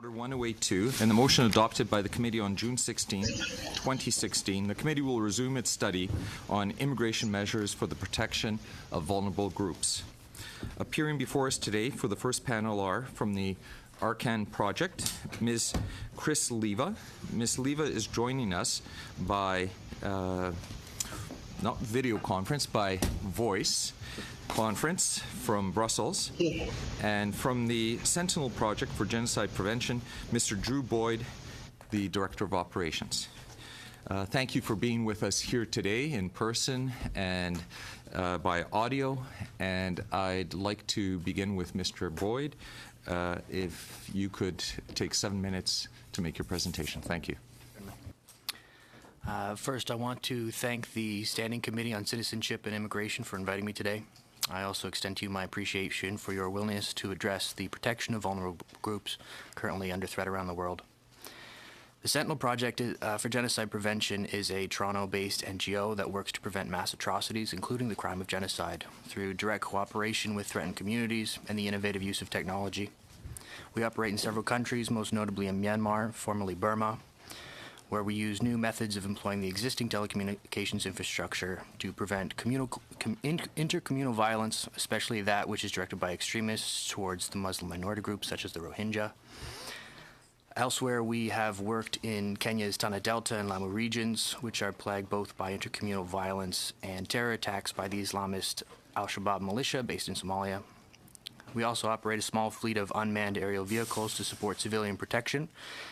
Order 1082 and the motion adopted by the committee on June 16, 2016, the committee will resume its study on immigration measures for the protection of vulnerable groups. Appearing before us today for the first panel are from the Arcan Project, Ms. Chris Leva. Ms. Leva is joining us by, not video conference, by voice conference from Brussels. And from the Sentinel Project for Genocide Prevention, Mr. Drew Boyd, the Director of Operations. Thank you for being with us here today in person and by audio. And I'd like to begin with Mr. Boyd. If you could take 7 minutes to make your presentation. Thank you. First, I want to thank the Standing Committee on Citizenship and Immigration for inviting me today. I also extend to you my appreciation for your willingness to address the protection of vulnerable groups currently under threat around the world. The Sentinel Project for Genocide Prevention is a Toronto-based NGO that works to prevent mass atrocities, including the crime of genocide, through direct cooperation with threatened communities and the innovative use of technology. We operate in several countries, most notably in Myanmar, formerly Burma, where we use new methods of employing the existing telecommunications infrastructure to prevent intercommunal violence, especially that which is directed by extremists towards the Muslim minority groups such as the Rohingya. Elsewhere, we have worked in Kenya's Tana Delta and Lamu regions, which are plagued both by intercommunal violence and terror attacks by the Islamist Al-Shabaab militia based in Somalia. We also operate a small fleet of unmanned aerial vehicles to support civilian protection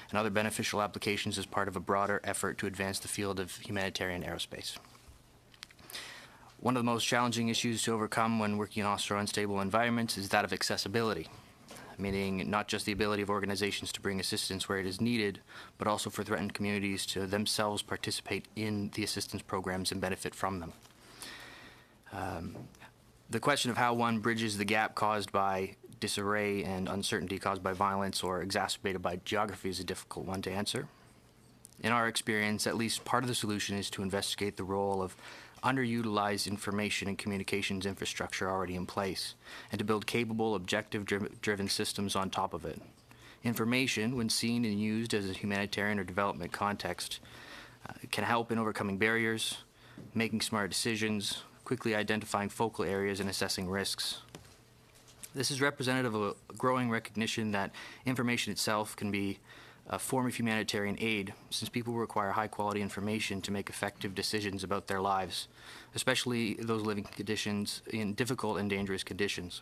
and other beneficial applications as part of a broader effort to advance the field of humanitarian aerospace. One of the most challenging issues to overcome when working in hostile or unstable environments is that of accessibility, meaning not just the ability of organizations to bring assistance where it is needed, but also for threatened communities to themselves participate in the assistance programs and benefit from them. The question of how one bridges the gap caused by disarray and uncertainty caused by violence or exacerbated by geography is a difficult one to answer. In our experience, at least part of the solution is to investigate the role of underutilized information and communications infrastructure already in place, and to build capable, objective-driven systems on top of it. Information, when seen and used as a humanitarian or development context, can help in overcoming barriers, making smart decisions, quickly identifying focal areas and assessing risks. This is representative of a growing recognition that information itself can be a form of humanitarian aid, since people require high-quality information to make effective decisions about their lives, especially those living conditions in difficult and dangerous conditions.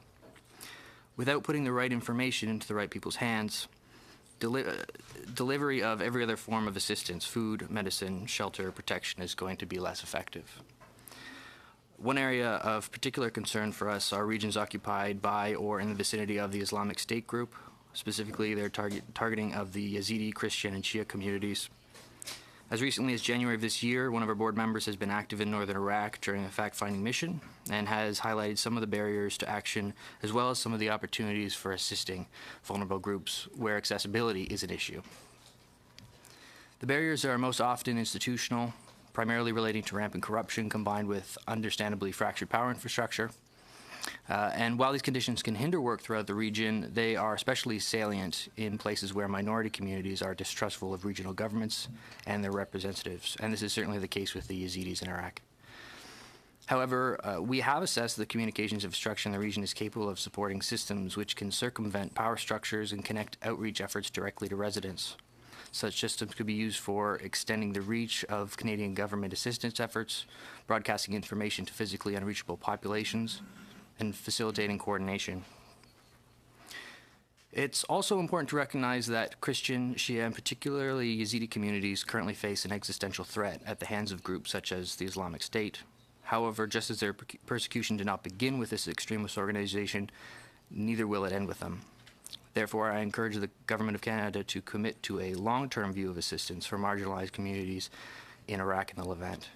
Without putting the right information into the right people's hands, delivery of every other form of assistance, food, medicine, shelter, protection, is going to be less effective. One area of particular concern for us are regions occupied by or in the vicinity of the Islamic State group, specifically their targeting of the Yazidi, Christian, and Shia communities. As recently as January of this year, one of our board members has been active in northern Iraq during a fact-finding mission and has highlighted some of the barriers to action as well as some of the opportunities for assisting vulnerable groups where accessibility is an issue. The barriers are most often institutional, primarily relating to rampant corruption combined with understandably fractured power infrastructure. And while these conditions can hinder work throughout the region, they are especially salient in places where minority communities are distrustful of regional governments and their representatives. And this is certainly the case with the Yazidis in Iraq. However, we have assessed the communications infrastructure in the region is capable of supporting systems which can circumvent power structures and connect outreach efforts directly to residents. Such systems could be used for extending the reach of Canadian government assistance efforts, broadcasting information to physically unreachable populations, and facilitating coordination. It's also important to recognize that Christian, Shia, and particularly Yazidi communities currently face an existential threat at the hands of groups such as the Islamic State. However, just as their persecution did not begin with this extremist organization, neither will it end with them. Therefore, I encourage the Government of Canada to commit to a long-term view of assistance for marginalized communities in Iraq and the Levant.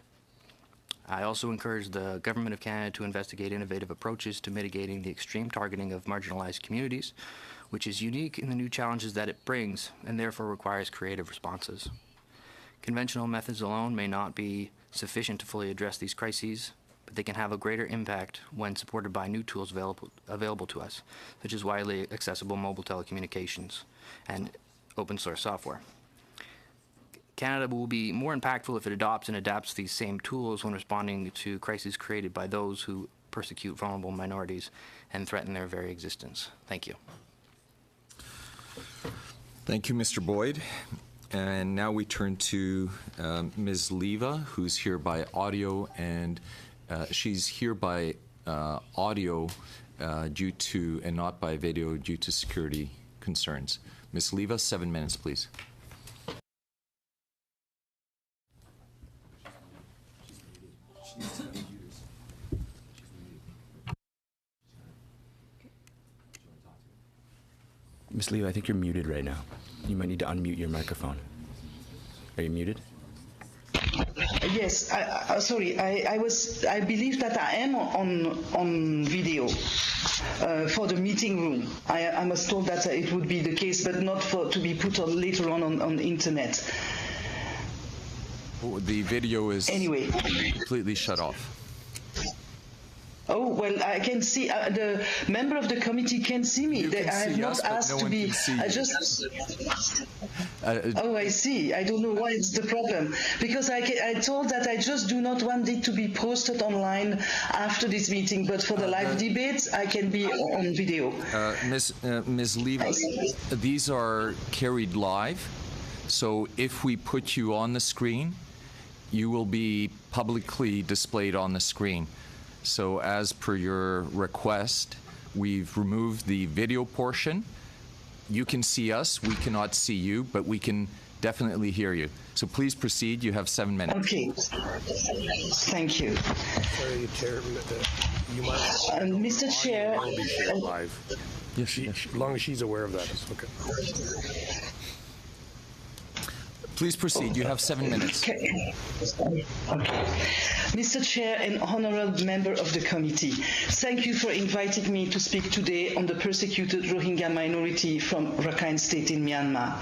I also encourage the Government of Canada to investigate innovative approaches to mitigating the extreme targeting of marginalized communities, which is unique in the new challenges that it brings and therefore requires creative responses. Conventional methods alone may not be sufficient to fully address these crises, but they can have a greater impact when supported by new tools available to us, such as widely accessible mobile telecommunications and open source software. Canada will be more impactful if it adopts and adapts these same tools when responding to crises created by those who persecute vulnerable minorities and threaten their very existence. Thank you. Thank you, Mr. Boyd. And now we turn to Ms. Leva, who's here by audio, and she's here by audio due to, and not by video due to security concerns. Ms. Leva, 7 minutes, please. Ms. Leo, I think you're muted right now. You might need to unmute your microphone. Are you muted? Yes, sorry. I believe that I am on video for the meeting room. I was told that it would be the case, but not to be put on later on the internet. The video is anyway completely shut off. Oh, well, I can see, the member of the committee can see me. I have not asked to be, I just, oh, I see. I don't know why it's the problem. Because I told that I just do not want it to be posted online after this meeting, but for the live debates, I can be on video. Ms. Leva, these are carried live, so if we put you on the screen, you will be publicly displayed on the screen. So as per your request, we've removed the video portion. You can see us, we cannot see you, but we can definitely hear you. So please proceed, you have 7 minutes. Okay, thank you. Sorry, Chair, you might... Mr. Chair... will be shared live. Yes, As long as she's aware of that, it's okay. Please proceed, you have 7 minutes. Okay. Mr. Chair and honorable member of the committee, thank you for inviting me to speak today on the persecuted Rohingya minority from Rakhine State in Myanmar.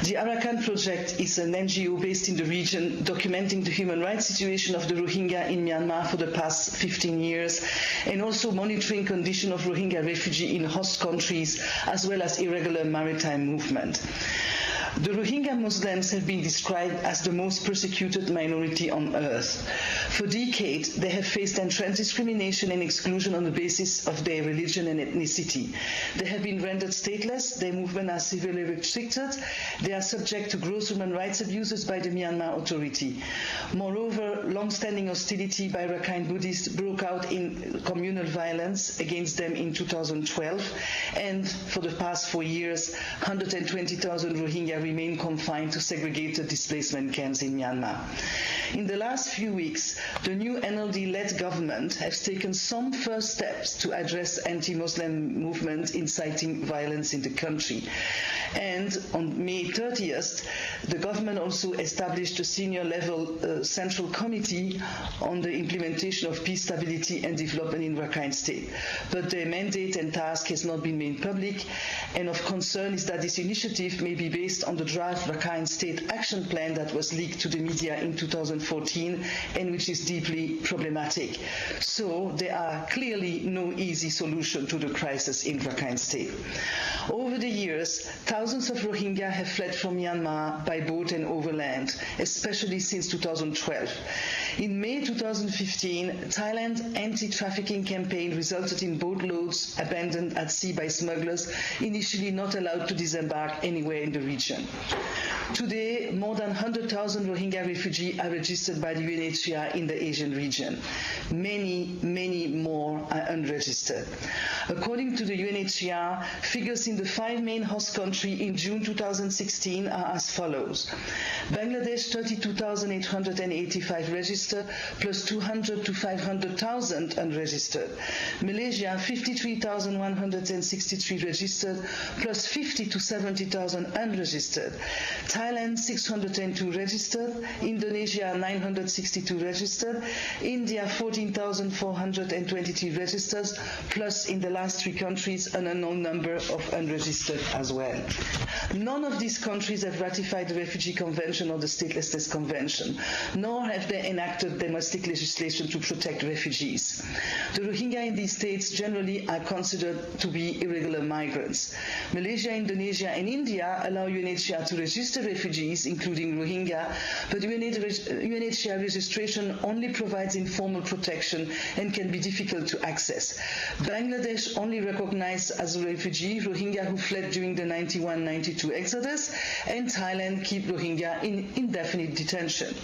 The Arakan Project is an NGO based in the region documenting the human rights situation of the Rohingya in Myanmar for the past 15 years and also monitoring condition of Rohingya refugee in host countries as well as irregular maritime movement. The Rohingya Muslims have been described as the most persecuted minority on earth. For decades, they have faced entrenched discrimination and exclusion on the basis of their religion and ethnicity. They have been rendered stateless, their movement are severely restricted, they are subject to gross human rights abuses by the Myanmar Authority. Moreover, long-standing hostility by Rakhine Buddhists broke out in communal violence against them in 2012, and for the past 4 years, 120,000 Rohingya remain confined to segregated displacement camps in Myanmar. In the last few weeks, the new NLD-led government has taken some first steps to address anti-Muslim movement inciting violence in the country. And on May 30th, the government also established a senior-level central committee on the implementation of peace, stability and development in Rakhine State. But their mandate and task has not been made public, and of concern is that this initiative may be based on the draft Rakhine State Action Plan that was leaked to the media in 2014 and which is deeply problematic. So there are clearly no easy solution to the crisis in Rakhine State. Over the years, thousands of Rohingya have fled from Myanmar by boat and overland, especially since 2012. In May 2015, Thailand's anti-trafficking campaign resulted in boatloads abandoned at sea by smugglers, initially not allowed to disembark anywhere in the region. Today, more than 100,000 Rohingya refugees are registered by the UNHCR in the Asian region. Many, many more are unregistered. According to the UNHCR, figures in the 5 main host countries in June 2016 are as follows. Bangladesh, 32,885 registered, plus 200 to 500,000 unregistered. Malaysia, 53,163 registered, plus 50 to 70,000 unregistered. Thailand 602 registered, Indonesia 962 registered, India 14,423 registers, plus in the last 3 countries an unknown number of unregistered as well. None of these countries have ratified the Refugee Convention or the Statelessness Convention, nor have they enacted domestic legislation to protect refugees. The Rohingya in these states generally are considered to be irregular migrants. Malaysia, Indonesia and India allow UNHCR to register refugees, including Rohingya, but UNHCR registration only provides informal protection and can be difficult to access. Bangladesh only recognized as a refugee Rohingya who fled during the 91-92 exodus, and Thailand keep Rohingya in indefinite detention.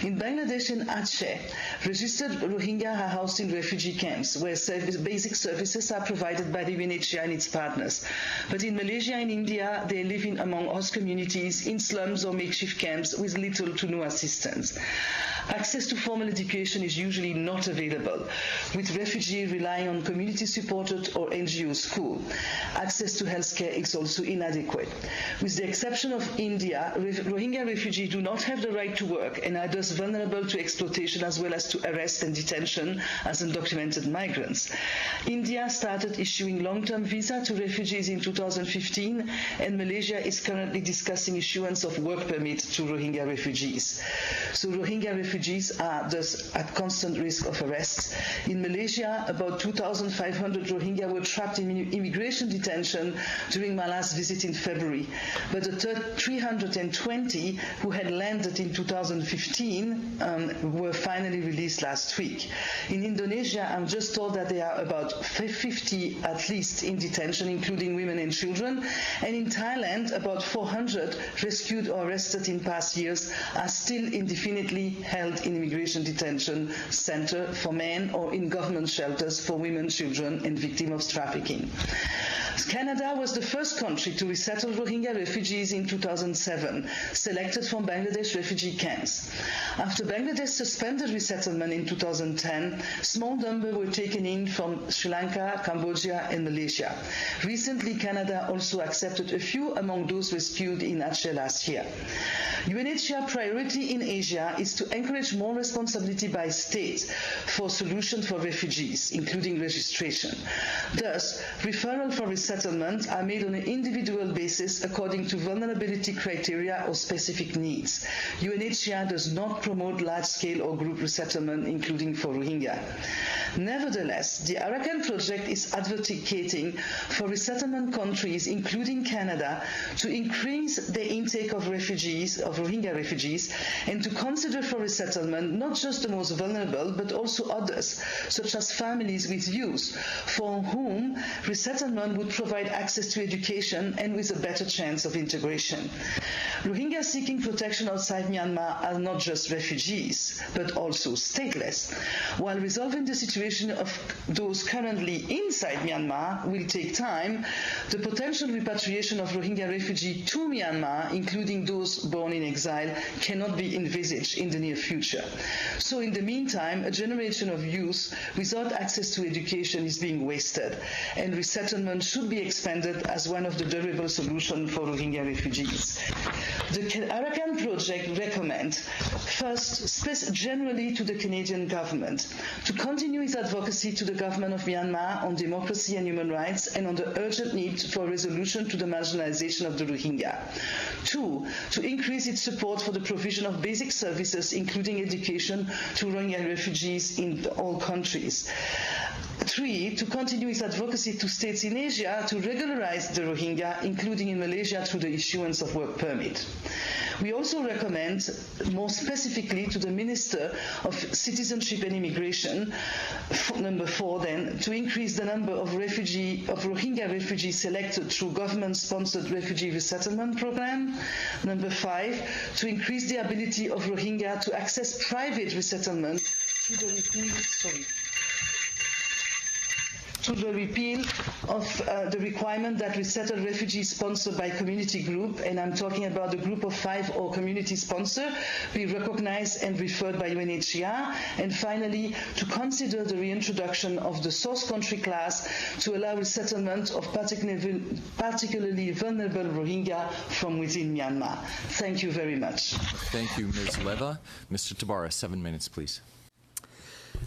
In Bangladesh and Aceh, registered Rohingya are housed in refugee camps where basic services are provided by the UNHCR and its partners. But in Malaysia and India, they live among host communities in slums or makeshift camps with little to no assistance. Access to formal education is usually not available, with refugees relying on community-supported or NGO school. Access to healthcare is also inadequate. With the exception of India, Rohingya refugees do not have the right to work and are thus vulnerable to exploitation as well as to arrest and detention as undocumented migrants. India started issuing long-term visas to refugees in 2015, and Malaysia is currently discussing issuance of work permits to Rohingya refugees. So Rohingya refugees are thus at constant risk of arrest. In Malaysia, about 2,500 Rohingya were trapped in immigration detention during my last visit in February, but the 320 who had landed in 2015 were finally released last week. In Indonesia, I'm just told that there are about 50 at least in detention, including women and children, and in Thailand, about 400 rescued or arrested in past years are still indefinitely held in immigration detention center for men or in government shelters for women, children, and victims of trafficking. Canada was the first country to resettle Rohingya refugees in 2007, selected from Bangladesh refugee camps. After Bangladesh suspended resettlement in 2010, small numbers were taken in from Sri Lanka, Cambodia, and Malaysia. Recently, Canada also accepted a few among those rescued in Aceh last year. UNHCR priority in Asia is to encourage more responsibility by states for solutions for refugees, including registration. Thus, referral for resettlement are made on an individual basis according to vulnerability criteria or specific needs. UNHCR does not promote large-scale or group resettlement, including for Rohingya. Nevertheless, the Arakan project is advocating for resettlement countries, including Canada, to increase the intake of refugees, of Rohingya refugees, and to consider for resettlement not just the most vulnerable, but also others, such as families with youth, for whom resettlement would provide access to education and with a better chance of integration. Rohingya seeking protection outside Myanmar are not just refugees, but also stateless. While resolving the situation of those currently inside Myanmar will take time, the potential repatriation of Rohingya refugees to Myanmar, including those born in exile, cannot be envisaged in the near future. So in the meantime, a generation of youth without access to education is being wasted, and resettlement should be expanded as one of the durable solutions for Rohingya refugees. The Arakan project recommends, first, generally to the Canadian government, to continue its advocacy to the government of Myanmar on democracy and human rights and on the urgent need for a resolution to the marginalization of the Rohingya. 2, to increase its support for the provision of basic services, including education, to Rohingya refugees in all countries. 3, to continue its advocacy to states in Asia to regularize the Rohingya, including in Malaysia through the issuance of work permit. We also recommend, more specifically to the Minister of Citizenship and Immigration, number 4 then, to increase the number of Rohingya refugees selected through government-sponsored refugee resettlement program. Number 5, to increase the ability of Rohingya to access private resettlement through the repeal of the requirement that resettle refugees sponsored by community group, and I'm talking about the group of 5 or community sponsor, be recognized and referred by UNHCR, and finally to consider the reintroduction of the source country class to allow resettlement of particularly vulnerable Rohingya from within Myanmar. Thank you very much. Thank you, Ms. Leva. Mr. Tabara, 7 minutes, please.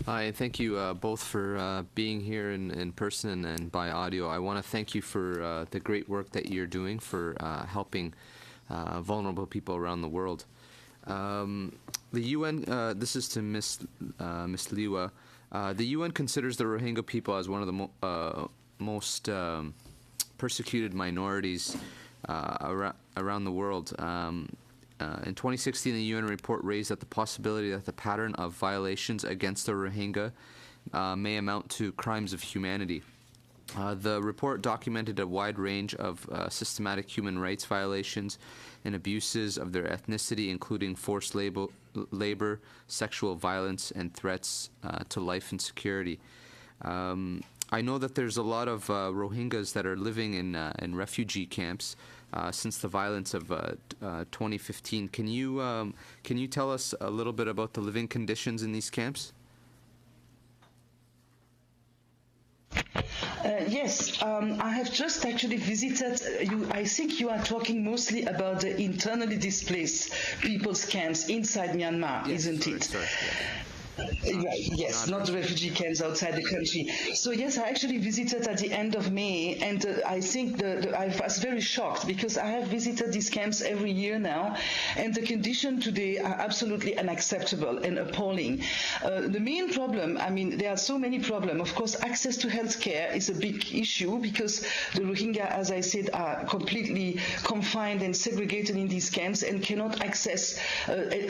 Hi, thank you both for being here in person and by audio. I want to thank you for the great work that you're doing for helping vulnerable people around the world. The UN, this is to Ms. Liwa, the UN considers the Rohingya people as one of the most persecuted minorities around the world. In 2016, the UN report raised that the possibility that the pattern of violations against the Rohingya may amount to crimes of humanity. The report documented a wide range of systematic human rights violations and abuses of their ethnicity, including forced labor, sexual violence, and threats to life and security. I know that there's a lot of Rohingyas that are living in refugee camps since the violence of 2015. Can you tell us a little bit about the living conditions in these camps? Yes, I have just actually visited you. I think you are talking mostly about the internally displaced people's camps inside Myanmar, Yes, isn't it? sorry, yeah. Right, yes, not the refugee camps outside the country. So yes, I actually visited at the end of May, and I think I was very shocked because I have visited these camps every year now, and the conditions today are absolutely unacceptable and appalling. The main problem, I mean, there are so many problems. Of course, access to health care is a big issue because the Rohingya, as I said, are completely confined and segregated in these camps and cannot access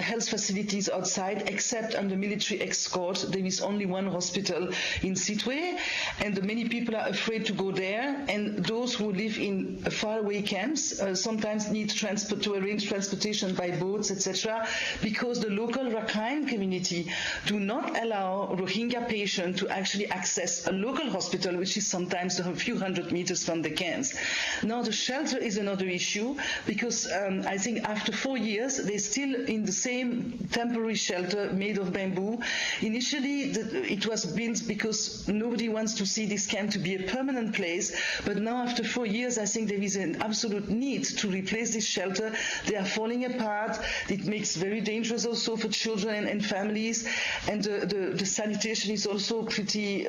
health facilities outside except under military escort. There is only one hospital in Sittwe, and many people are afraid to go there, and those who live in faraway camps sometimes need to arrange transportation by boats, etc., because the local Rakhine community do not allow Rohingya patients to actually access a local hospital, which is sometimes a few hundred meters from the camps. Now the shelter is another issue because I think after 4 years they're still in the same temporary shelter made of bamboo. Initially, it was built because nobody wants to see this camp to be a permanent place, but now after 4 years, I think there is an absolute need to replace this shelter. They are falling apart. It makes very dangerous also for children and families, and the sanitation is also pretty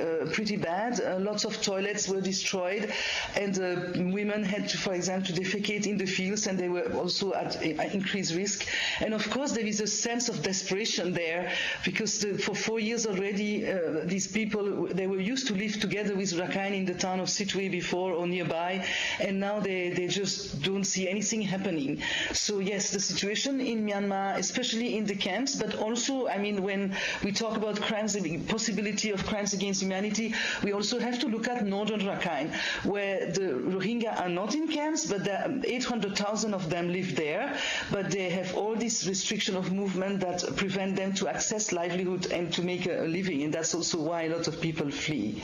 bad. Lots of toilets were destroyed, and women had to, for example, to defecate in the fields, and they were also at increased risk. And of course, there is a sense of desperation there because for 4 years already, these people, they were used to live together with Rakhine in the town of Sittwe before or nearby, and now they just don't see anything happening. So yes, the situation in Myanmar, especially in the camps, but also, I mean, when we talk about crimes, the possibility of crimes against humanity, we also have to look at northern Rakhine, where the Rohingya are not in camps, but 800,000 of them live there, but they have all this restriction of movement that prevent them to access livelihood and to make a living, and that's also why a lot of people flee.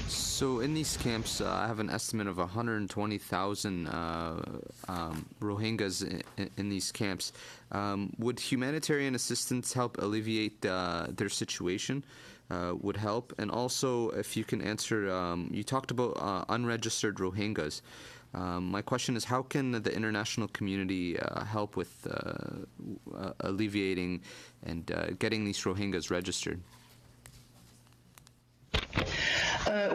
So in these camps, I have an estimate of 120,000 Rohingyas in these camps. Would humanitarian assistance help alleviate their situation? Would help? And also, if you can answer, you talked about unregistered Rohingyas. My question is, how can the international community help with alleviating and getting these Rohingyas registered?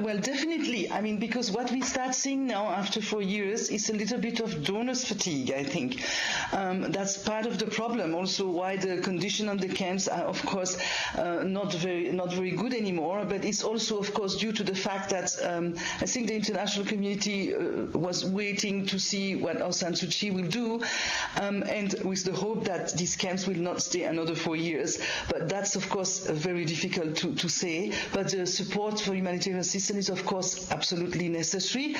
Well, definitely. I mean, because what we start seeing now after 4 years is a little bit of donors fatigue, I think. That's part of the problem. Also, why the condition on the camps are, of course, not very good anymore. But it's also, of course, due to the fact that I think the international community was waiting to see what Aung San Suu Kyi will do, and with the hope that these camps will not stay another 4 years. But that's, of course, very difficult to say. But the support for humanitarian assistance is, of course, absolutely necessary.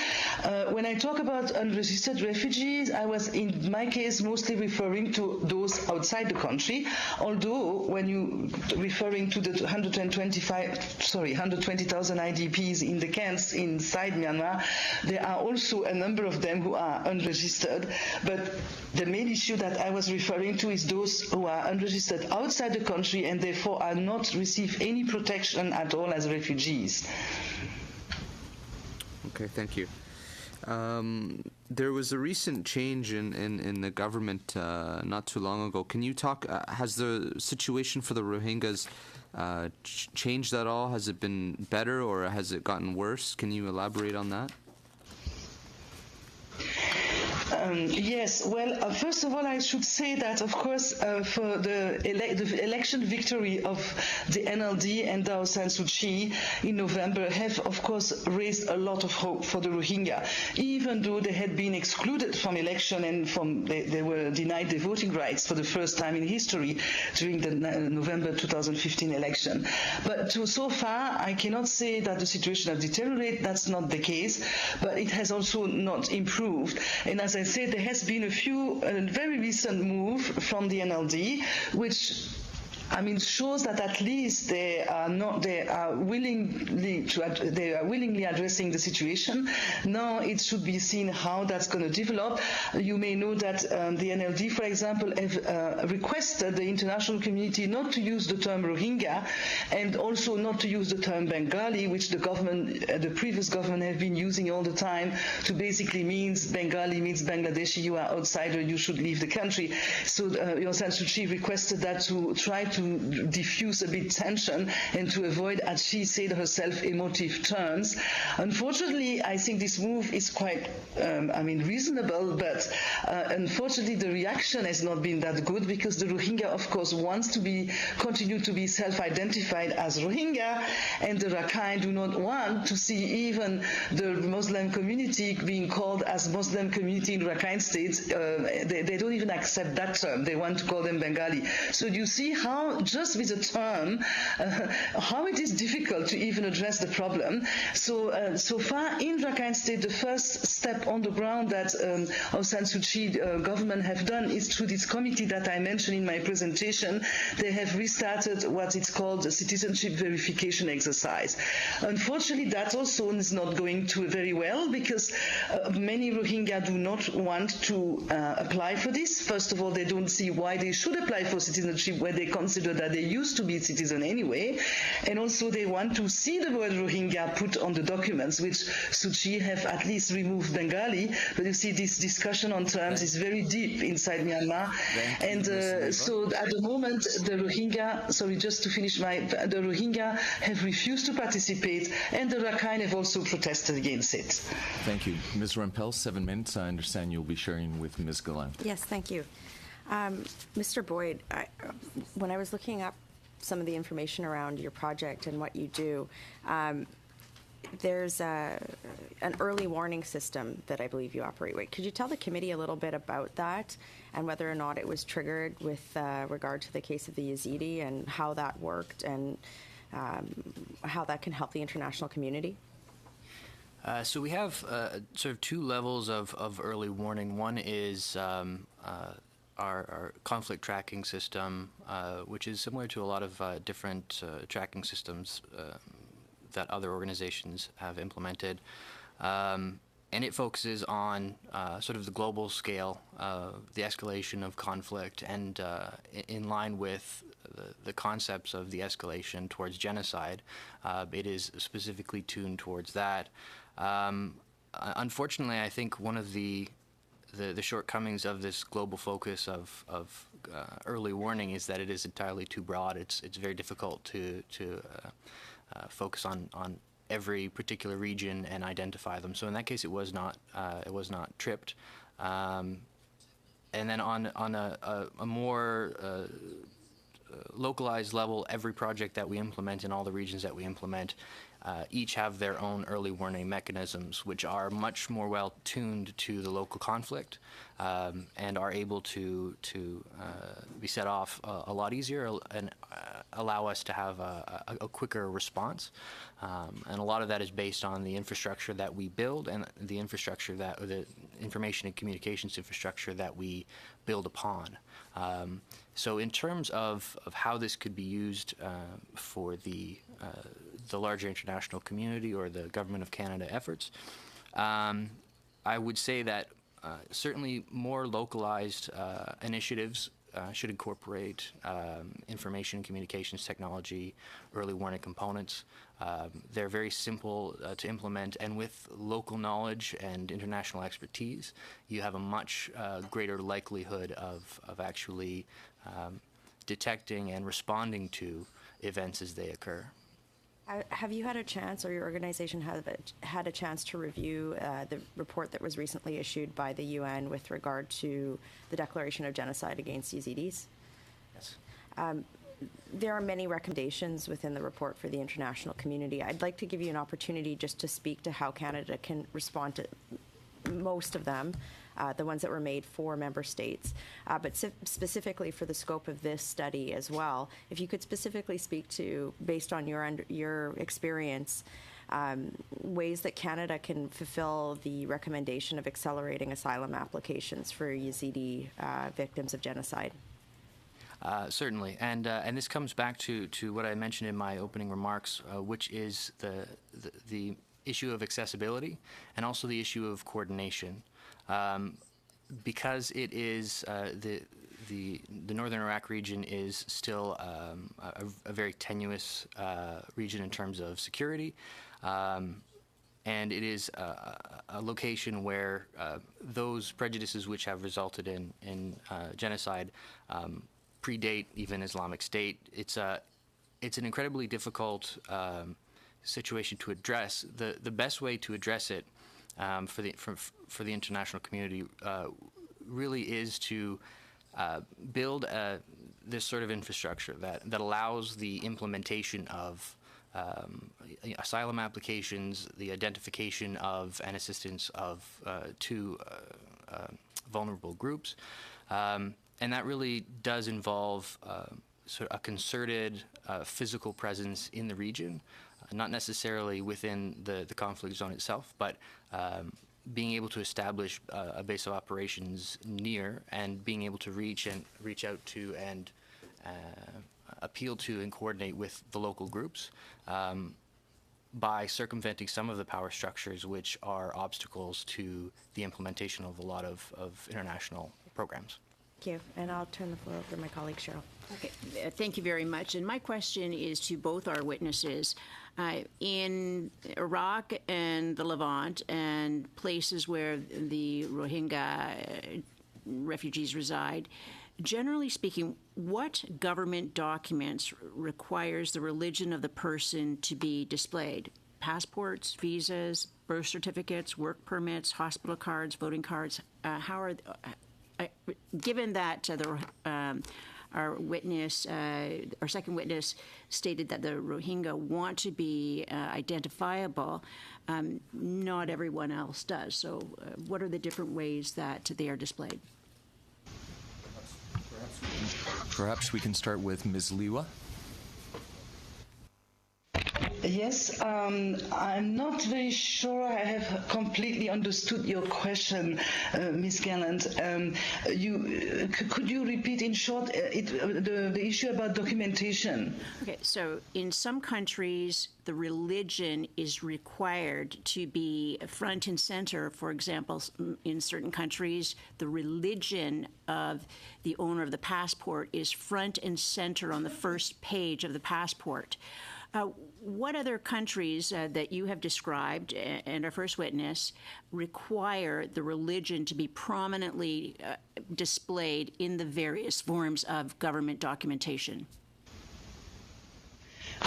When I talk about unregistered refugees, I was, in my case, mostly referring to those outside the country, although when you referring to the 120,000 IDPs in the camps inside Myanmar, there are also a number of them who are unregistered, but the main issue that I was referring to is those who are unregistered outside the country and therefore are not receive any protection at all as refugees. Okay, thank you. There was a recent change in the government not too long ago. Can you talk, has the situation for the Rohingyas changed at all? Has it been better or has it gotten worse? Can you elaborate on that? Yes, well, first of all, I should say that, of course, for the election victory of the NLD and Aung San Suu Kyi in November have, of course, raised a lot of hope for the Rohingya, even though they had been excluded from election and they were denied their voting rights for the first time in history during the November 2015 election. But so far, I cannot say that the situation has deteriorated. That's not the case, but it has also not improved. And as I said, there has been a very recent move from the NLD, which shows that at least they are willingly addressing the situation. Now it should be seen how that's going to develop. You may know that the NLD, for example, have requested the international community not to use the term Rohingya and also not to use the term Bengali, which the previous government have been using all the time to basically means Bengali means Bangladeshi, you are outsider, you should leave the country. So Aung San Suu Kyi requested that to try to diffuse a bit tension and to avoid, as she said herself, emotive turns. Unfortunately, I think this move is quite, reasonable, but unfortunately the reaction has not been that good because the Rohingya, of course, wants to continue to be self-identified as Rohingya, and the Rakhine do not want to see even the Muslim community being called as Muslim community in Rakhine states. They don't even accept that term. They want to call them Bengali. So you see how just with a term, how it is difficult to even address the problem. So far in Rakhine State, the first step on the ground that Aung San Suu Kyi government have done is through this committee that I mentioned in my presentation. They have restarted what is called a citizenship verification exercise. Unfortunately, that also is not going very well because many Rohingya do not want to apply for this. First of all, they don't see why they should apply for citizenship where they consider that they used to be citizen anyway, and also they want to see the word Rohingya put on the documents, which Suu Kyi have at least removed Bengali, but you see this discussion on terms is very deep inside Myanmar, and so at the moment the Rohingya, the Rohingya have refused to participate, and the Rakhine have also protested against it. Thank you. Ms. Rempel, 7 minutes. I understand you'll be sharing with Ms. Galan. Yes, thank you. Mr. Boyd, when I was looking up some of the information around your project and what you do, there's an early warning system that I believe you operate with. Could you tell the committee a little bit about that and whether or not it was triggered with regard to the case of the Yazidi and how that worked and how that can help the international community? So we have sort of two levels of early warning. One is our conflict tracking system, which is similar to a lot of different tracking systems that other organizations have implemented. And it focuses on sort of the global scale, the escalation of conflict, and in line with the concepts of the escalation towards genocide, it is specifically tuned towards that. Unfortunately, I think one of the shortcomings of this global focus of early warning is that it is entirely too broad. It's very difficult to focus on every particular region and identify them. So in that case, it was not tripped. And then on a more localized level, every project that we implement in all the regions that we implement each have their own early warning mechanisms, which are much more well tuned to the local conflict and are able to be set off a lot easier and allow us to have a quicker response. And a lot of that is based on the infrastructure that we build and the infrastructure or the information and communications infrastructure that we build upon. So in terms of how this could be used for the larger international community or the Government of Canada efforts, I would say that certainly more localized initiatives should incorporate information and communications technology, early warning components. They're very simple to implement, and with local knowledge and international expertise, you have a much greater likelihood of actually detecting and responding to events as they occur. Have you had a chance, or your organization had a chance to review the report that was recently issued by the UN with regard to the declaration of genocide against Yazidis? Yes. There are many recommendations within the report for the international community. I'd like to give you an opportunity just to speak to how Canada can respond to most of them, the ones that were made for member states, but specifically for the scope of this study as well. If you could specifically speak to, based on your experience, ways that Canada can fulfill the recommendation of accelerating asylum applications for Yazidi victims of genocide. Certainly, and this comes back to what I mentioned in my opening remarks, which is the issue of accessibility and also the issue of coordination. Because it is the northern Iraq region is still a very tenuous region in terms of security, and it is a location where those prejudices which have resulted in genocide predate even Islamic State. It's an incredibly difficult situation to address. The best way to address it for the international community really is to build this sort of infrastructure that allows the implementation of asylum applications, the identification of and assistance of to vulnerable groups, and that really does involve sort of a concerted physical presence in the region. Not necessarily within the conflict zone itself, but being able to establish a base of operations near and being able to reach out to and appeal to and coordinate with the local groups by circumventing some of the power structures which are obstacles to the implementation of a lot of international programs. Thank you, and I'll turn the floor over to my colleague Cheryl. Okay, thank you very much. And my question is to both our witnesses. In Iraq and the Levant and places where the Rohingya refugees reside, generally speaking, what government documents requires the religion of the person to be displayed? Passports, visas, birth certificates, work permits, hospital cards, voting cards? How are given that our second witness stated that the Rohingya want to be identifiable, not everyone else does. So what are the different ways that they are displayed? Perhaps we can start with Ms. Liwa. Yes, I'm not very sure I have completely understood your question, Ms. Gallant. Could you repeat in short the issue about documentation? Okay, so in some countries, the religion is required to be front and center. For example, in certain countries, the religion of the owner of the passport is front and center on the first page of the passport. What other countries that you have described and our first witness require the religion to be prominently displayed in the various forms of government documentation?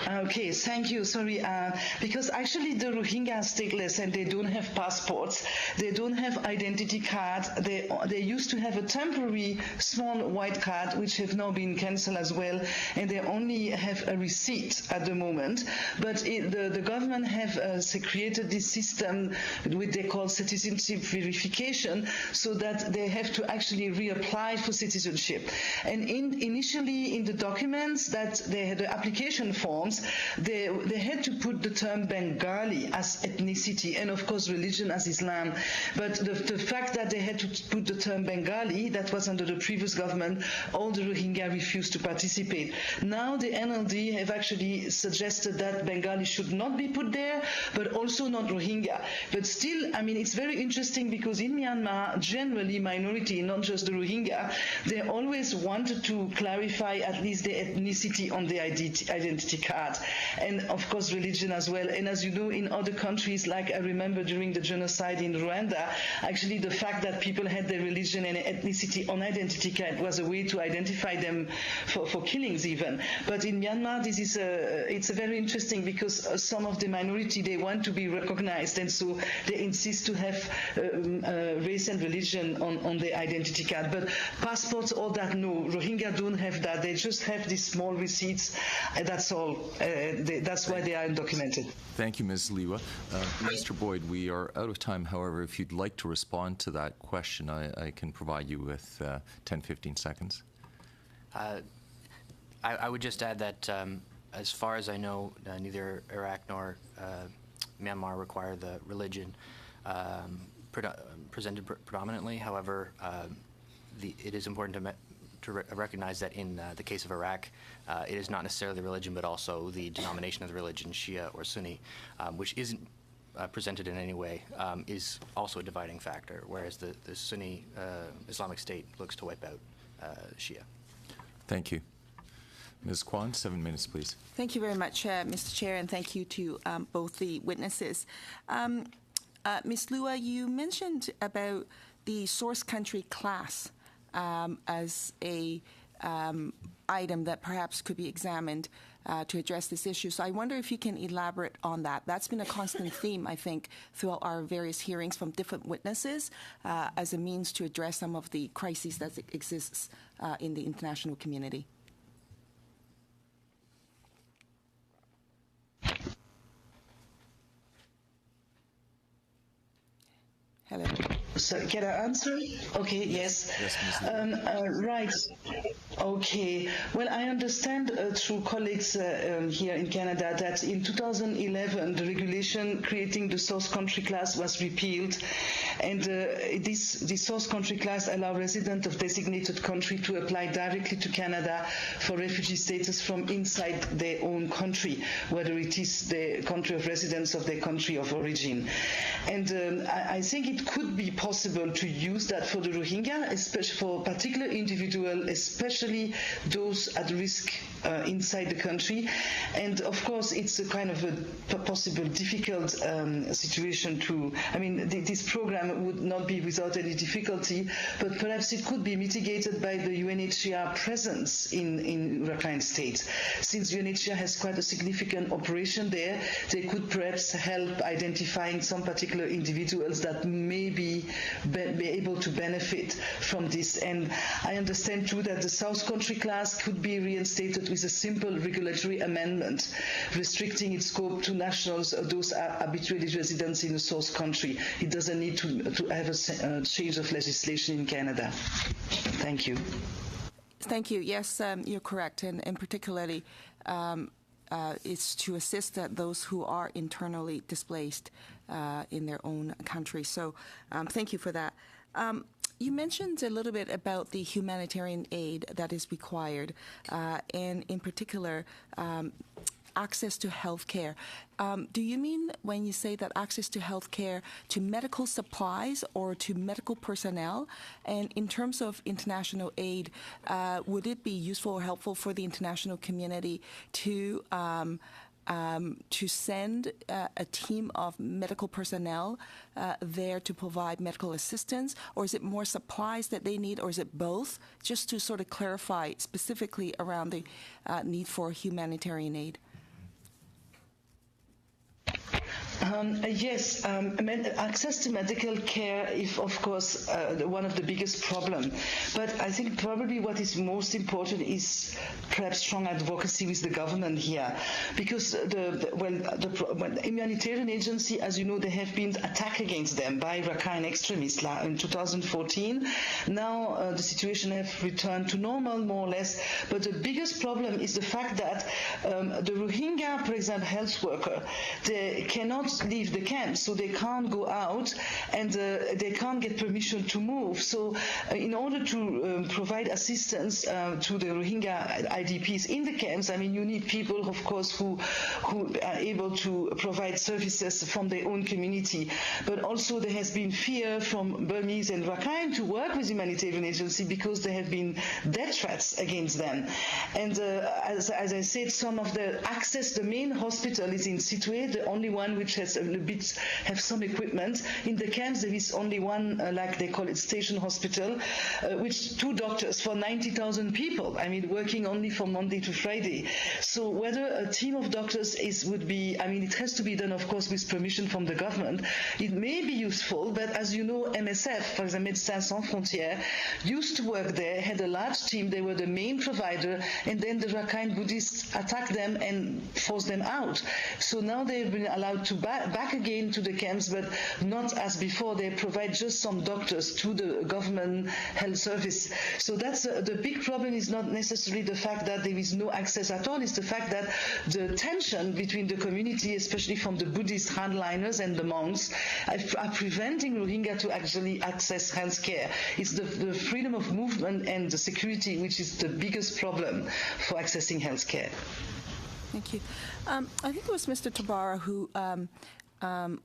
Okay, thank you. Sorry, because actually the Rohingya are stateless and they don't have passports. They don't have identity cards. They used to have a temporary small white card, which have now been cancelled as well, and they only have a receipt at the moment. But the government have created this system which they call citizenship verification, so that they have to actually reapply for citizenship. And initially in the documents that they had, the application forms, they had to put the term Bengali as ethnicity and of course religion as Islam. But the fact that they had to put the term Bengali, that was under the previous government, all the Rohingya refused to participate. Now the NLD have actually suggested that Bengali should not be put there, but also not Rohingya. But still, I mean, it's very interesting because in Myanmar, generally minority, not just the Rohingya, they always wanted to clarify at least the ethnicity on the identity card, and of course religion as well. And as you know, in other countries, like I remember during the genocide in Rwanda, actually the fact that people had their religion and ethnicity on identity card was a way to identify them for killings even. But in Myanmar, this is it's very interesting because some of the minority, they want to be recognized, and so they insist to have race and religion on the identity card. But passports, all that, no. Rohingya don't have that. They just have these small receipts, and that's all. That's why they are undocumented. Thank you, Ms. Liwa. Mr. Boyd, we are out of time. However, if you'd like to respond to that question, I can provide you with 10, 15 seconds. I would just add that as far as I know, neither Iraq nor Myanmar require the religion presented predominantly. However, it is important to recognize that in the case of Iraq, it is not necessarily the religion, but also the denomination of the religion, Shia or Sunni, which isn't presented in any way, is also a dividing factor, whereas the Sunni Islamic State looks to wipe out Shia. Thank you. Ms. Kwan, 7 minutes, please. Thank you very much, Mr. Chair, and thank you to both the witnesses. Ms. Liwa, you mentioned about the source country class as a item that perhaps could be examined to address this issue. So I wonder if you can elaborate on that. That's been a constant theme, I think, throughout our various hearings from different witnesses as a means to address some of the crises that exists in the international community. Hello. So can I answer? Okay, yes. Right. Okay. Well, I understand through colleagues here in Canada that in 2011 the regulation creating the source country class was repealed, and this source country class allows residents of designated country to apply directly to Canada for refugee status from inside their own country, whether it is the country of residence of their country of origin. And I think it could be possible to use that for the Rohingya, especially for particular individuals, especially those at risk inside the country. And of course, it's a kind of a possible difficult situation to, I mean, this program would not be without any difficulty, but perhaps it could be mitigated by the UNHCR presence in Rakhine State. Since UNHCR has quite a significant operation there, they could perhaps help identifying some particular individuals that may be able to benefit from this. And I understand too that the South Country class could be reinstated with a simple regulatory amendment restricting its scope to nationals, those are habitually residents in the source country. It doesn't need to have a change of legislation in Canada. Thank you. Thank you. Yes, you're correct, and particularly it's to assist those who are internally displaced in their own country. So thank you for that. You mentioned a little bit about the humanitarian aid that is required, and in particular, access to health care. Do you mean when you say that access to health care to medical supplies or to medical personnel? And in terms of international aid, would it be useful or helpful for the international community to send a team of medical personnel there to provide medical assistance, or is it more supplies that they need, or is it both? Just to sort of clarify specifically around the need for humanitarian aid. Yes, access to medical care is, of course, one of the biggest problems. But I think probably what is most important is perhaps strong advocacy with the government here, because the humanitarian agency, as you know, there have been attacks against them by Rakhine extremists in 2014. Now the situation has returned to normal, more or less. But the biggest problem is the fact that the Rohingya, for example, health worker, they cannot leave the camp, so they can't go out, and they can't get permission to move. So in order to provide assistance to the Rohingya IDPs in the camps, I mean, you need people, of course, who are able to provide services from their own community. But also there has been fear from Burmese and Rakhine to work with humanitarian agency because there have been death threats against them. And as I said, some of the access, the main hospital is in Situé, the only one which has have some equipment. In the camps there is only one, like they call it, station hospital, which 2 doctors for 90,000 people. I mean, working only from Monday to Friday. So whether a team of doctors would be, I mean, it has to be done, of course, with permission from the government. It may be useful, but as you know, MSF, for example, Médecins Sans Frontières, used to work there, had a large team, they were the main provider, and then the Rakhine Buddhists attacked them and forced them out. So now they've been allowed to back again to the camps, but not as before. They provide just some doctors to the government health service. So that's the big problem is not necessarily the fact that there is no access at all. It's the fact that the tension between the community, especially from the Buddhist hardliners and the monks, are preventing Rohingya to actually access health care. It's the freedom of movement and the security which is the biggest problem for accessing health care. Thank you. I think it was Mr. Tabara who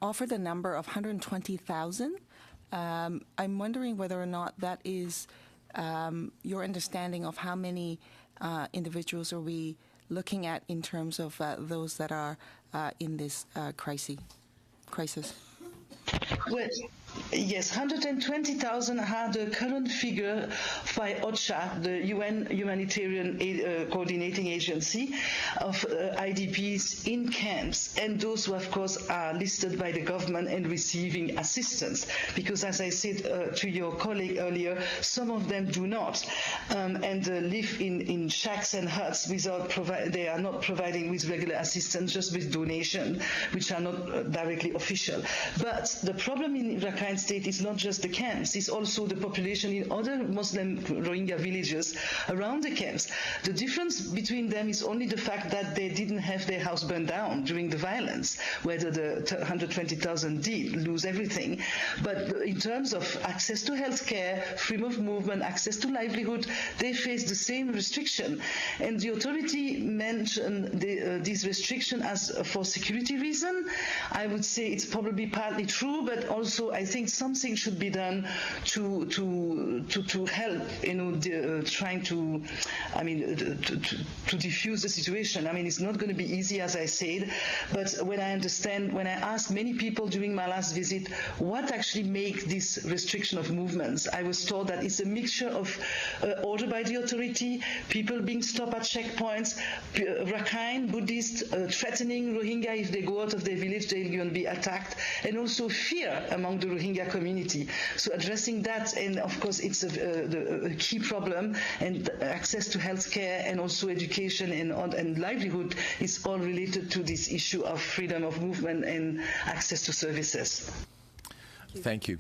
offered the number of 120,000. I'm wondering whether or not that is your understanding of how many individuals are we looking at in terms of those that are in this crisis. Well, yes, 120,000 are the current figure by OCHA, the UN Humanitarian Aid Coordinating Agency, of IDPs in camps, and those who, of course, are listed by the government and receiving assistance. Because, as I said to your colleague earlier, some of them do not, and live in shacks and huts without they are not providing with regular assistance, just with donation, which are not directly official. But the problem in Rakhine State is not just the camps, it's also the population in other Muslim Rohingya villages around the camps. The difference between them is only the fact that they didn't have their house burned down during the violence, whether the 120,000 did lose everything. But in terms of access to health care, freedom of movement, access to livelihood, they face the same restriction. And the authority mentioned this restriction as for security reason. I would say it's probably partly true, but also I think something should be done to help, trying to, to diffuse the situation. I mean, it's not going to be easy, as I said, but when I asked many people during my last visit what actually makes this restriction of movements, I was told that it's a mixture of order by the authority, people being stopped at checkpoints, Rakhine Buddhists threatening Rohingya if they go out of their village, they're going to be attacked, and also fear among the Rohingya community. So addressing that, and of course it's a key problem, and access to health care and also education and livelihood is all related to this issue of freedom of movement and access to services. Thank you.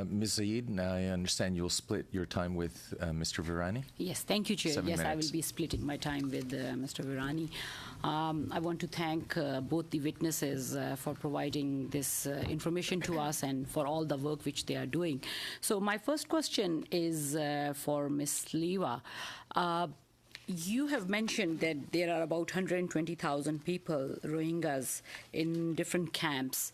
Ms. Zaid, now I understand you'll split your time with Mr. Virani? Yes, thank you, Chair. 7 yes, minutes. I will be splitting my time with Mr. Virani. I want to thank both the witnesses for providing this information to us and for all the work which they are doing. So my first question is for Ms. Liwa. You have mentioned that there are about 120,000 people, Rohingyas, in different camps.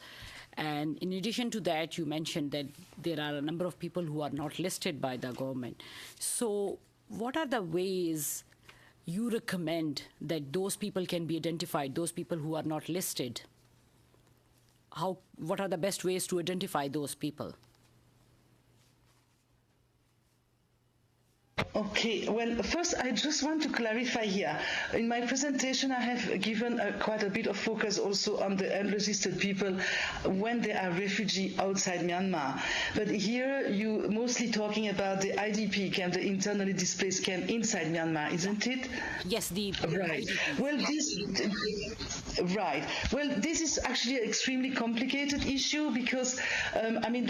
And in addition to that, you mentioned that there are a number of people who are not listed by the government. So what are the ways you recommend that those people can be identified, those people who are not listed? What are the best ways to identify those people? Okay, well, first I just want to clarify here. In my presentation, I have given quite a bit of focus also on the unregistered people when they are refugee outside Myanmar. But here you mostly talking about the IDP camp, the internally displaced camp inside Myanmar, isn't it? Yes, the Right. IDPs. Well, this is actually an extremely complicated issue because,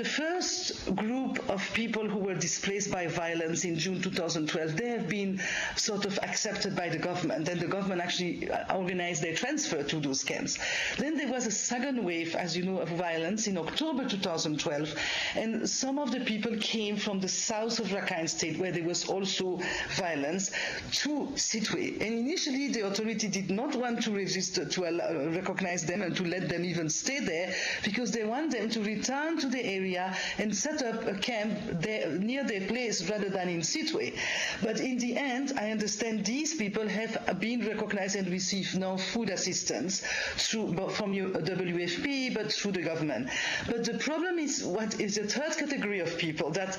the first group of people who were displaced by violence in June 2012, they have been sort of accepted by the government, and the government actually organized their transfer to those camps. Then there was a second wave, as you know, of violence in October 2012, and some of the people came from the south of Rakhine State, where there was also violence, to Sittwe. And initially, the authority did not want to register, to recognize them and to let them even stay there, because they want them to return to the area and set up a camp there, near their place rather than in Sittwe. But in the end, I understand these people have been recognized and receive now food assistance from WFP, but through the government. But the problem is what is the third category of people that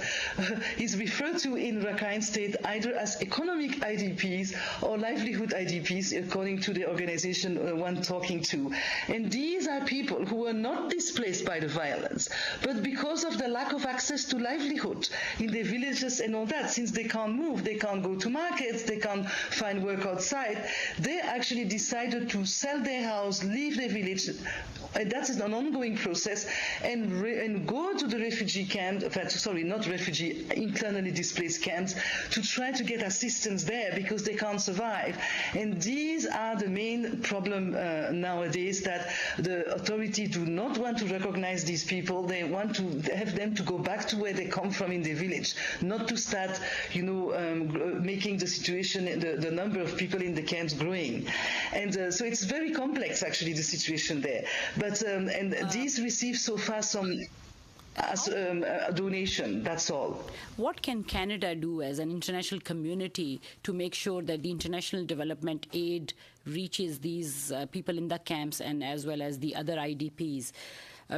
is referred to in Rakhine State either as economic IDPs or livelihood IDPs, according to the organization one talking to. And these are people who were not displaced by the violence, but because of the lack of access to livelihood in their villages and all that, since they can't move, they can't go to markets, they can't find work outside, they actually decided to sell their house, leave their village, and that is an ongoing process, and go to the refugee camp, not refugee, internally displaced camps, to try to get assistance there because they can't survive. And these are the main problem nowadays, that the authorities do not want to recognize these people. They want to have them to go back to where they come from in their village, not to start, making the situation, the number of people in the camps growing. And so it's very complex, actually, the situation there. But these receive so far some a donation, that's all. What can Canada do as an international community to make sure that the international development aid reaches these people in the camps and as well as the other IDPs?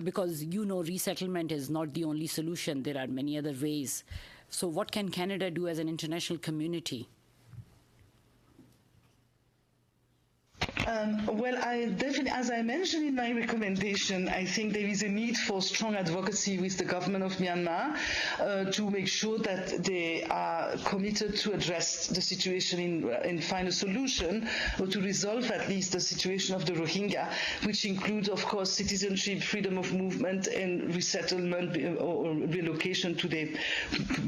Because resettlement is not the only solution. There are many other ways. So what can Canada do as an international community? I definitely, as I mentioned in my recommendation, I think there is a need for strong advocacy with the government of Myanmar to make sure that they are committed to address the situation and find a solution, or to resolve at least the situation of the Rohingya, which includes, of course, citizenship, freedom of movement, and resettlement or relocation to their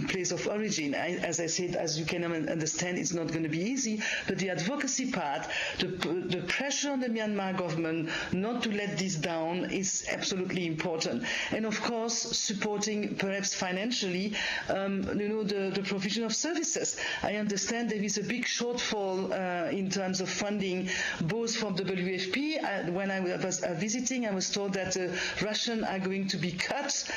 place of origin. As I said, as you can understand, it's not going to be easy, but the advocacy part, the pressure on the Myanmar government not to let this down is absolutely important. And of course, supporting perhaps financially, the provision of services. I understand there is a big shortfall in terms of funding, both from WFP. When I was visiting, I was told that the Russians are going to be cut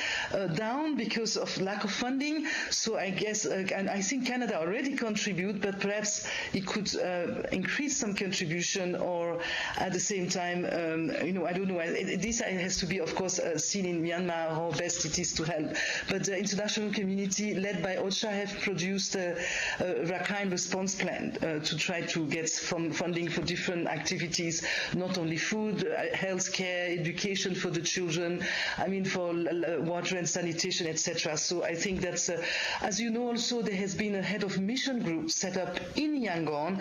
down because of lack of funding. So I guess, and I think Canada already contribute, but perhaps it could increase some contribution, or at the same time, I don't know. This has to be, of course, seen in Myanmar, how best it is to help. But the international community, led by OCHA, have produced a Rakhine response plan to try to get funding for different activities, not only food, health care, education for the children, for water and sanitation, etc. So I think that's, as you know, also there has been a head of mission group set up in Yangon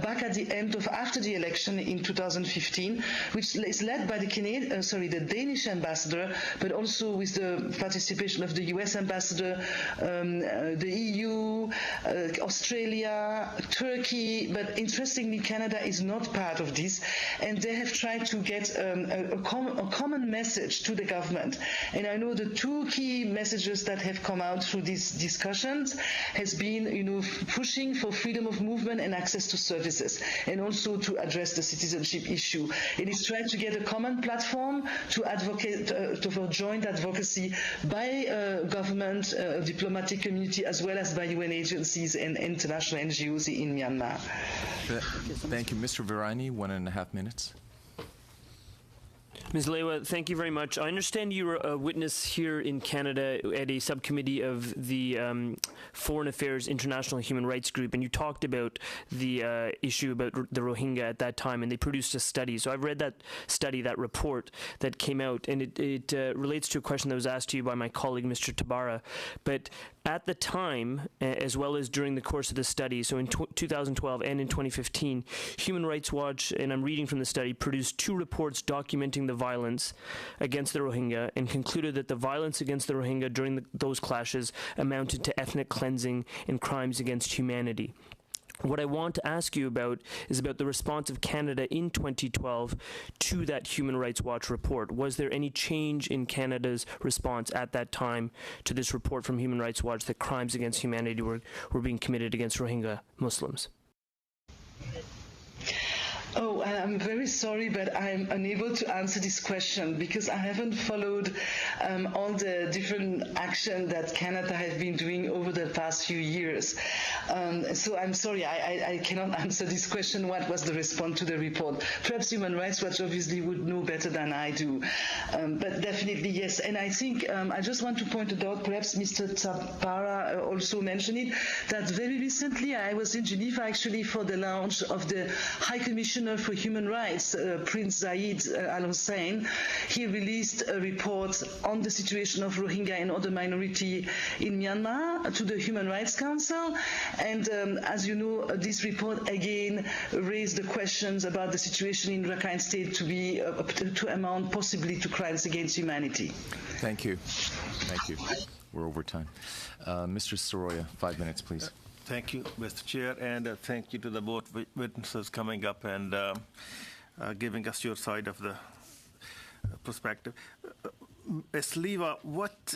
back at the end of after the election in 2015, which is led by the Danish ambassador, but also with the participation of the US ambassador, the EU, Australia, Turkey, but interestingly Canada is not part of this, and they have tried to get a common message to the government. And I know the two key messages that have come out through these discussions has been, pushing for freedom of movement and access to services, and also to address the citizenship issue. It is trying to get a common platform to advocate for joint advocacy by government, diplomatic community, as well as by UN agencies and international NGOs in Myanmar. Thank you. Mr. Virani, 1.5 minutes. Ms. Lewa, thank you very much. I understand you were a witness here in Canada at a subcommittee of the Foreign Affairs International Human Rights Group, and you talked about the issue about the Rohingya at that time, and they produced a study. So I've read that study, that report that came out, and it relates to a question that was asked to you by my colleague, Mr. Tabara. But at the time, as well as during the course of the study, so in 2012 and in 2015, Human Rights Watch, and I'm reading from the study, produced 2 reports documenting the violence against the Rohingya and concluded that the violence against the Rohingya during those clashes amounted to ethnic cleansing and crimes against humanity. What I want to ask you about is about the response of Canada in 2012 to that Human Rights Watch report. Was there any change in Canada's response at that time to this report from Human Rights Watch that crimes against humanity were being committed against Rohingya Muslims? Oh, I'm very sorry, but I'm unable to answer this question because I haven't followed all the different action that Canada has been doing over the past few years. So I'm sorry, I cannot answer this question. What was the response to the report? Perhaps Human Rights Watch obviously would know better than I do. But definitely, yes. And I think I just want to point it out, perhaps Mr. Tabara also mentioned it, that very recently I was in Geneva actually for the launch of the High Commissioner for Human Rights, Prince Zaid Al Hussein. He released a report on the situation of Rohingya and other minority in Myanmar to the Human Rights Council. And as you know, this report again raised the questions about the situation in Rakhine State to amount possibly to crimes against humanity. Thank you. Thank you. We're over time. Mr. Soroya, 5 minutes, please. Thank you, Mr. Chair, and thank you to the both witnesses coming up and giving us your side of the perspective. Ms. Lewa, what's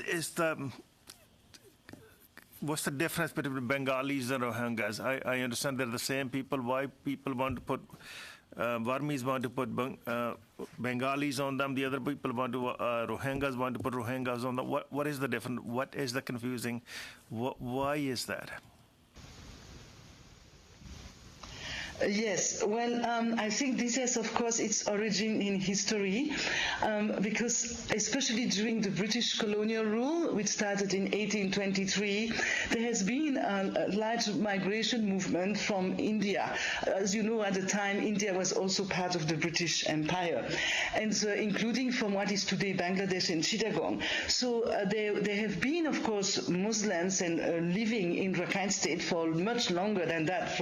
the difference between Bengalis and Rohingyas? I understand they're the same people. Why people want to put Burmese want to put Bengalis on them? The other people want to Rohingyas want to put Rohingyas on them. What is the difference? What is the confusing? Why is that? Yes, well, I think this has, of course, its origin in history, because especially during the British colonial rule, which started in 1823, there has been a large migration movement from India. As you know, at the time, India was also part of the British Empire, and so including from what is today Bangladesh and Chittagong. So there have been, of course, Muslims and living in Rakhine State for much longer than that,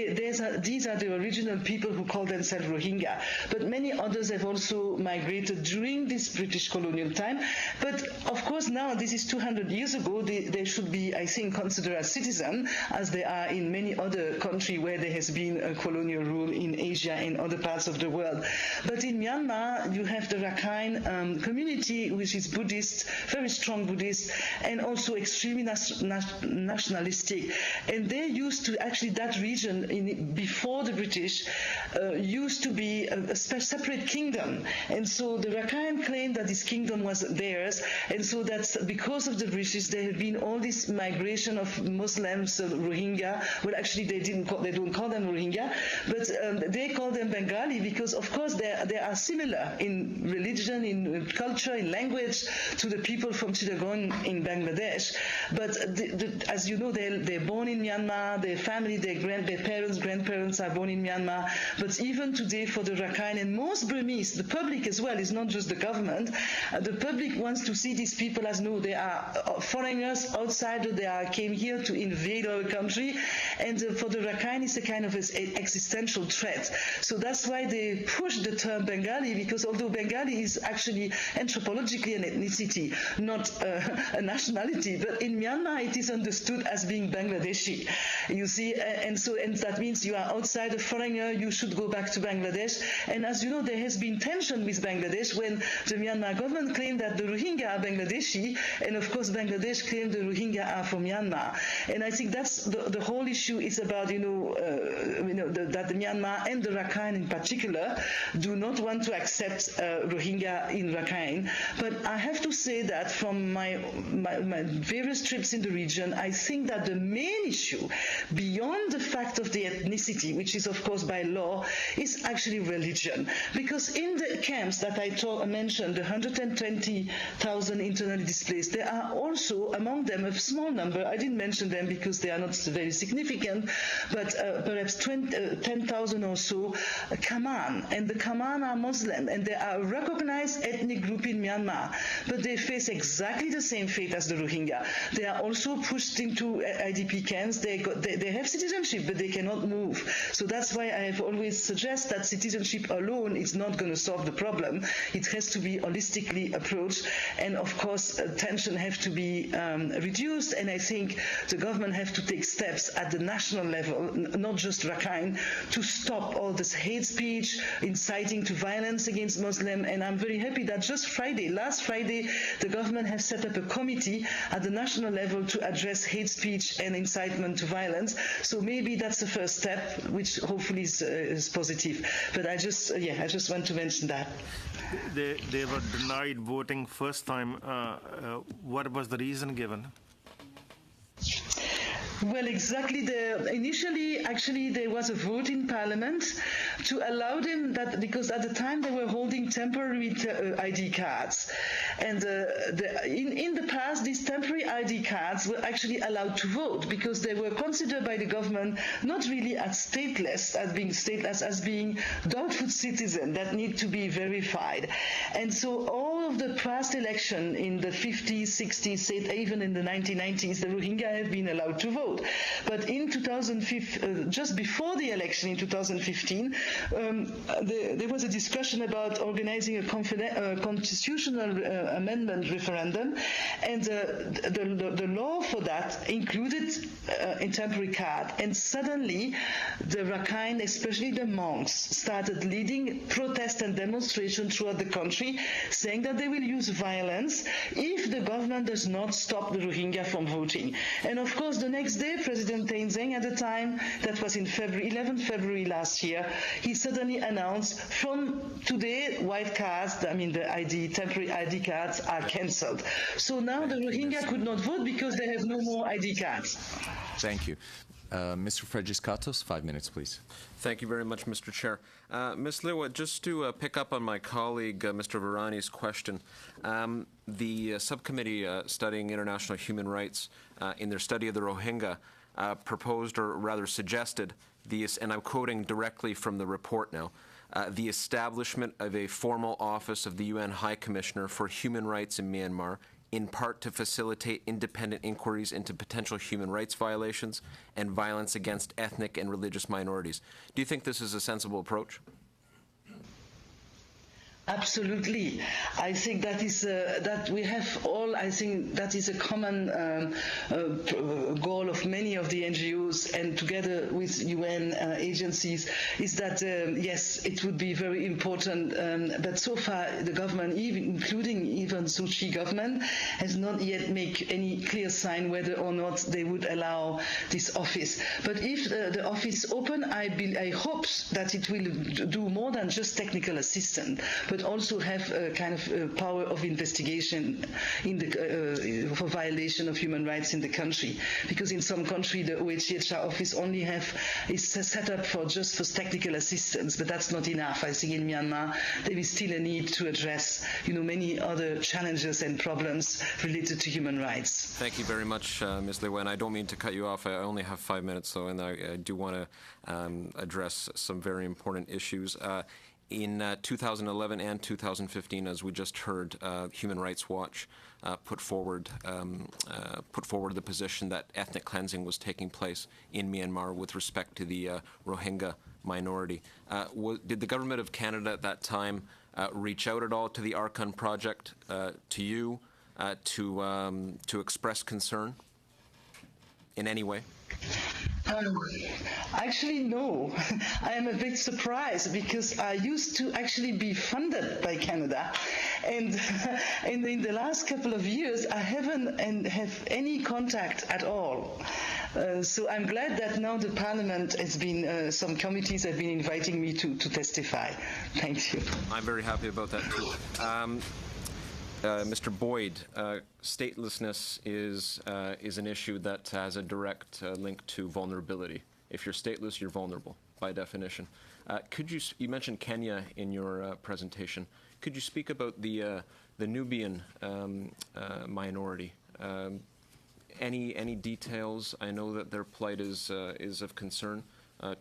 these are the original people who call themselves Rohingya. But many others have also migrated during this British colonial time. But of course now, this is 200 years ago, they should be, I think, considered as citizens, as they are in many other countries where there has been a colonial rule in Asia and other parts of the world. But in Myanmar, you have the Rakhine community, which is Buddhist, very strong Buddhist, and also extremely nationalistic. And they used to, actually that region, before the British, used to be a separate kingdom, and so the Rakhine claimed that this kingdom was theirs, and so that's because of the British there have been all this migration of Muslims, Rohingya. Well, actually they don't call them Rohingya, but they call them Bengali because of course they are similar in religion, in culture, in language to the people from Chittagong in Bangladesh. But as you know, they're born in Myanmar, their family, their grandparents are born in Myanmar, but even today for the Rakhine and most Burmese, the public as well, is not just the government, the public wants to see these people as no, they are foreigners, outsiders, came here to invade our country, and for the Rakhine it's a kind of existential threat. So that's why they push the term Bengali, because although Bengali is actually anthropologically an ethnicity, not a nationality, but in Myanmar it is understood as being Bangladeshi, you see, and that means you are outside, a foreigner, you should go back to Bangladesh. And as you know, there has been tension with Bangladesh when the Myanmar government claimed that the Rohingya are Bangladeshi, and of course Bangladesh claimed the Rohingya are from Myanmar. And I think that's the whole issue is about, that the Myanmar and the Rakhine in particular do not want to accept Rohingya in Rakhine. But I have to say that from my various trips in the region, I think that the main issue, beyond the fact of the the ethnicity, which is of course by law, is actually religion. Because in the camps that I mentioned, the 120,000 internally displaced, there are also among them a small number, I didn't mention them because they are not very significant, but perhaps 10,000 or so Kaman, and the Kaman are Muslim, and they are a recognized ethnic group in Myanmar, but they face exactly the same fate as the Rohingya. They are also pushed into IDP camps. They have citizenship, but they cannot move. So that's why I have always suggested that citizenship alone is not going to solve the problem. It has to be holistically approached, and of course tension have to be reduced, and I think the government have to take steps at the national level, not just Rakhine, to stop all this hate speech, inciting to violence against Muslims. And I'm very happy that just last Friday, the government has set up a committee at the national level to address hate speech and incitement to violence. So maybe that's the first step, which hopefully is positive. But I just want to mention that. They were denied voting first time. What was the reason given? Well, exactly. Initially, actually, there was a vote in Parliament to allow them that, because at the time they were holding temporary ID cards, and in the past these temporary ID cards were actually allowed to vote because they were considered by the government not really as stateless, as being doubtful citizens that need to be verified, and so all of the past election in the 50s, 60s, even in the 1990s, the Rohingya have been allowed to vote. But in 2015, just before the election in 2015, there was a discussion about organizing a constitutional amendment referendum, and the law for that included a temporary card. And suddenly, the Rakhine, especially the monks, started leading protests and demonstrations throughout the country, saying that they will use violence if the government does not stop the Rohingya from voting. And of course, the next day, President Thein Sein at the time, that was in 11 February last year, he suddenly announced from today white cards, the temporary ID cards are cancelled. So now the Rohingya could not vote because they have no more ID cards. Thank you. Mr. Fredriskatos, 5 minutes, please. Thank you very much, Mr. Chair. Ms. Liwa, just to pick up on my colleague, Mr. Virani's question, the subcommittee studying international human rights in their study of the Rohingya proposed, or rather suggested, and I'm quoting directly from the report now, the establishment of a formal office of the UN High Commissioner for Human Rights in Myanmar, in part to facilitate independent inquiries into potential human rights violations and violence against ethnic and religious minorities. Do you think this is a sensible approach? Absolutely. I think that is that we have all. I think that is a common goal of many of the NGOs, and together with UN agencies, is that yes, it would be very important. But so far, the government, including even Suu Kyi government, has not yet made any clear sign whether or not they would allow this office. But if the office open, I hope that it will do more than just technical assistance, but also have a kind of power of investigation in for violation of human rights in the country. Because in some country, the OHCHR office only is set up for technical assistance, but that's not enough. I think in Myanmar there is still a need to address, many other challenges and problems related to human rights. Thank you very much, Ms. Liwa, and I don't mean to cut you off. I only have 5 minutes, and I do want to address some very important issues. In 2011 and 2015, as we just heard, Human Rights Watch put forward the position that ethnic cleansing was taking place in Myanmar with respect to the Rohingya minority. Did the government of Canada at that time reach out at all to the Arkan Project, to you, to express concern in any way? Actually, no. I am a bit surprised because I used to actually be funded by Canada, and in the last couple of years I haven't have any contact at all. So I'm glad that now the Parliament has been, some committees have been inviting me to testify. Thank you. I'm very happy about that too. Mr. Boyd, statelessness is an issue that has a direct link to vulnerability If you're stateless, you're vulnerable by definition. You mentioned Kenya in your presentation. Could you speak about the Nubian minority? Any details? I know that their plight is of concern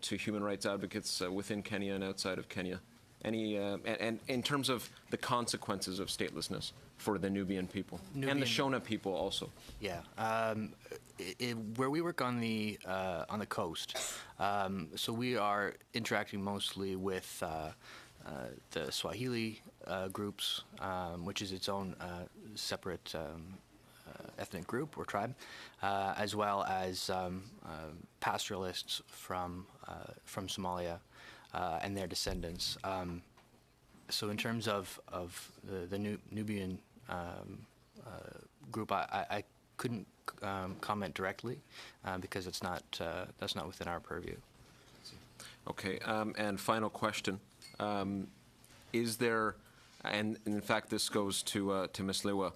to human rights advocates within Kenya and outside of Kenya. And in terms of the consequences of statelessness for the Nubian people and the Shona people also. Yeah, where we work on the coast, so we are interacting mostly with the Swahili groups, which is its own separate ethnic group or tribe, as well as pastoralists from Somalia and their descendants. So in terms of the Nubian group, I couldn't comment directly because that's not within our purview. Okay, and final question: is there, and in fact this goes to Ms. Liwa,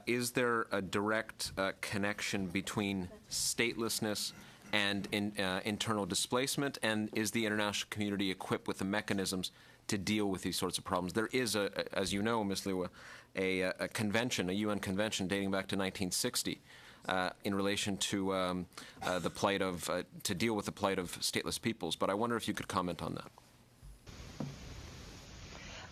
is there a direct connection between statelessness and internal displacement, and is the international community equipped with the mechanisms to deal with these sorts of problems? There is, as you know, Ms. Liwa, a convention, a UN convention dating back to 1960 in relation to the plight of, to deal with the plight of stateless peoples. But I wonder if you could comment on that.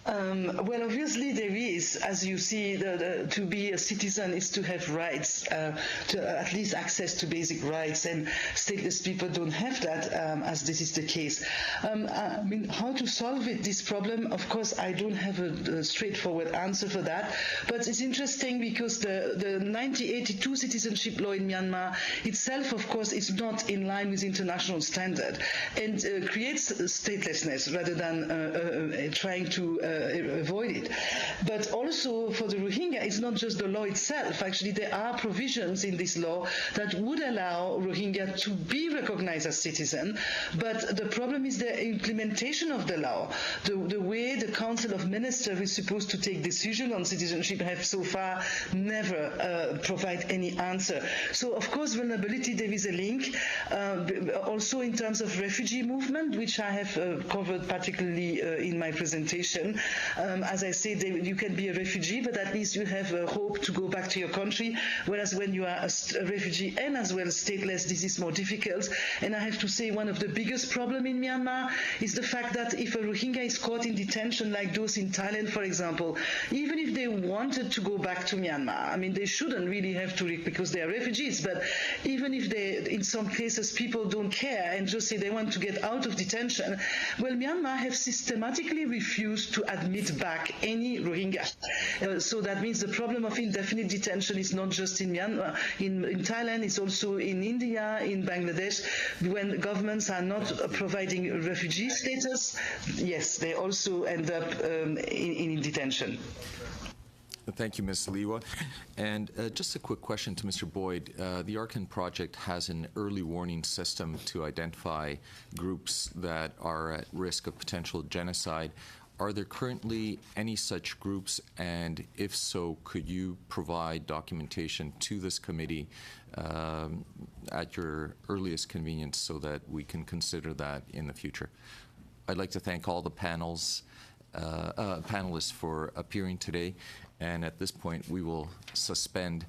Well, obviously there is, as you see, to be a citizen is to have rights, to at least access to basic rights, and stateless people don't have that, as this is the case. I mean, how to solve this problem? Of course, I don't have a straightforward answer for that, but it's interesting because the 1982 citizenship law in Myanmar itself, of course, is not in line with international standard and creates statelessness rather than trying to avoid it. But also for the Rohingya, it's not just the law itself. Actually, there are provisions in this law that would allow Rohingya to be recognized as citizen, but the problem is the implementation of the law. The way the Council of Ministers is supposed to take decision on citizenship have so far never provide any answer. So of course vulnerability, there is a link. Also in terms of refugee movement, which I have covered particularly in my presentation. As I said, you can be a refugee, but at least you have a hope to go back to your country, whereas when you are a refugee and as well stateless, this is more difficult. And I have to say one of the biggest problems in Myanmar is the fact that if a Rohingya is caught in detention like those in Thailand, for example, even if they wanted to go back to Myanmar, I mean, they shouldn't really have to because they are refugees, but even if in some cases people don't care and just say they want to get out of detention, well, Myanmar have systematically refused to admit back any Rohingya. So that means the problem of indefinite detention is not just in Myanmar, in Thailand, it's also in India, in Bangladesh. When governments are not providing refugee status, yes, they also end up in detention. Thank you, Ms. Liwa. And just a quick question to Mr. Boyd. The Arkan project has an early warning system to identify groups that are at risk of potential genocide. Are there currently any such groups? And if so, could you provide documentation to this committee at your earliest convenience so that we can consider that in the future? I'd like to thank all the panelists for appearing today. And at this point, we will suspend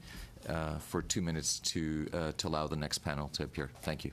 for 2 minutes to allow the next panel to appear. Thank you.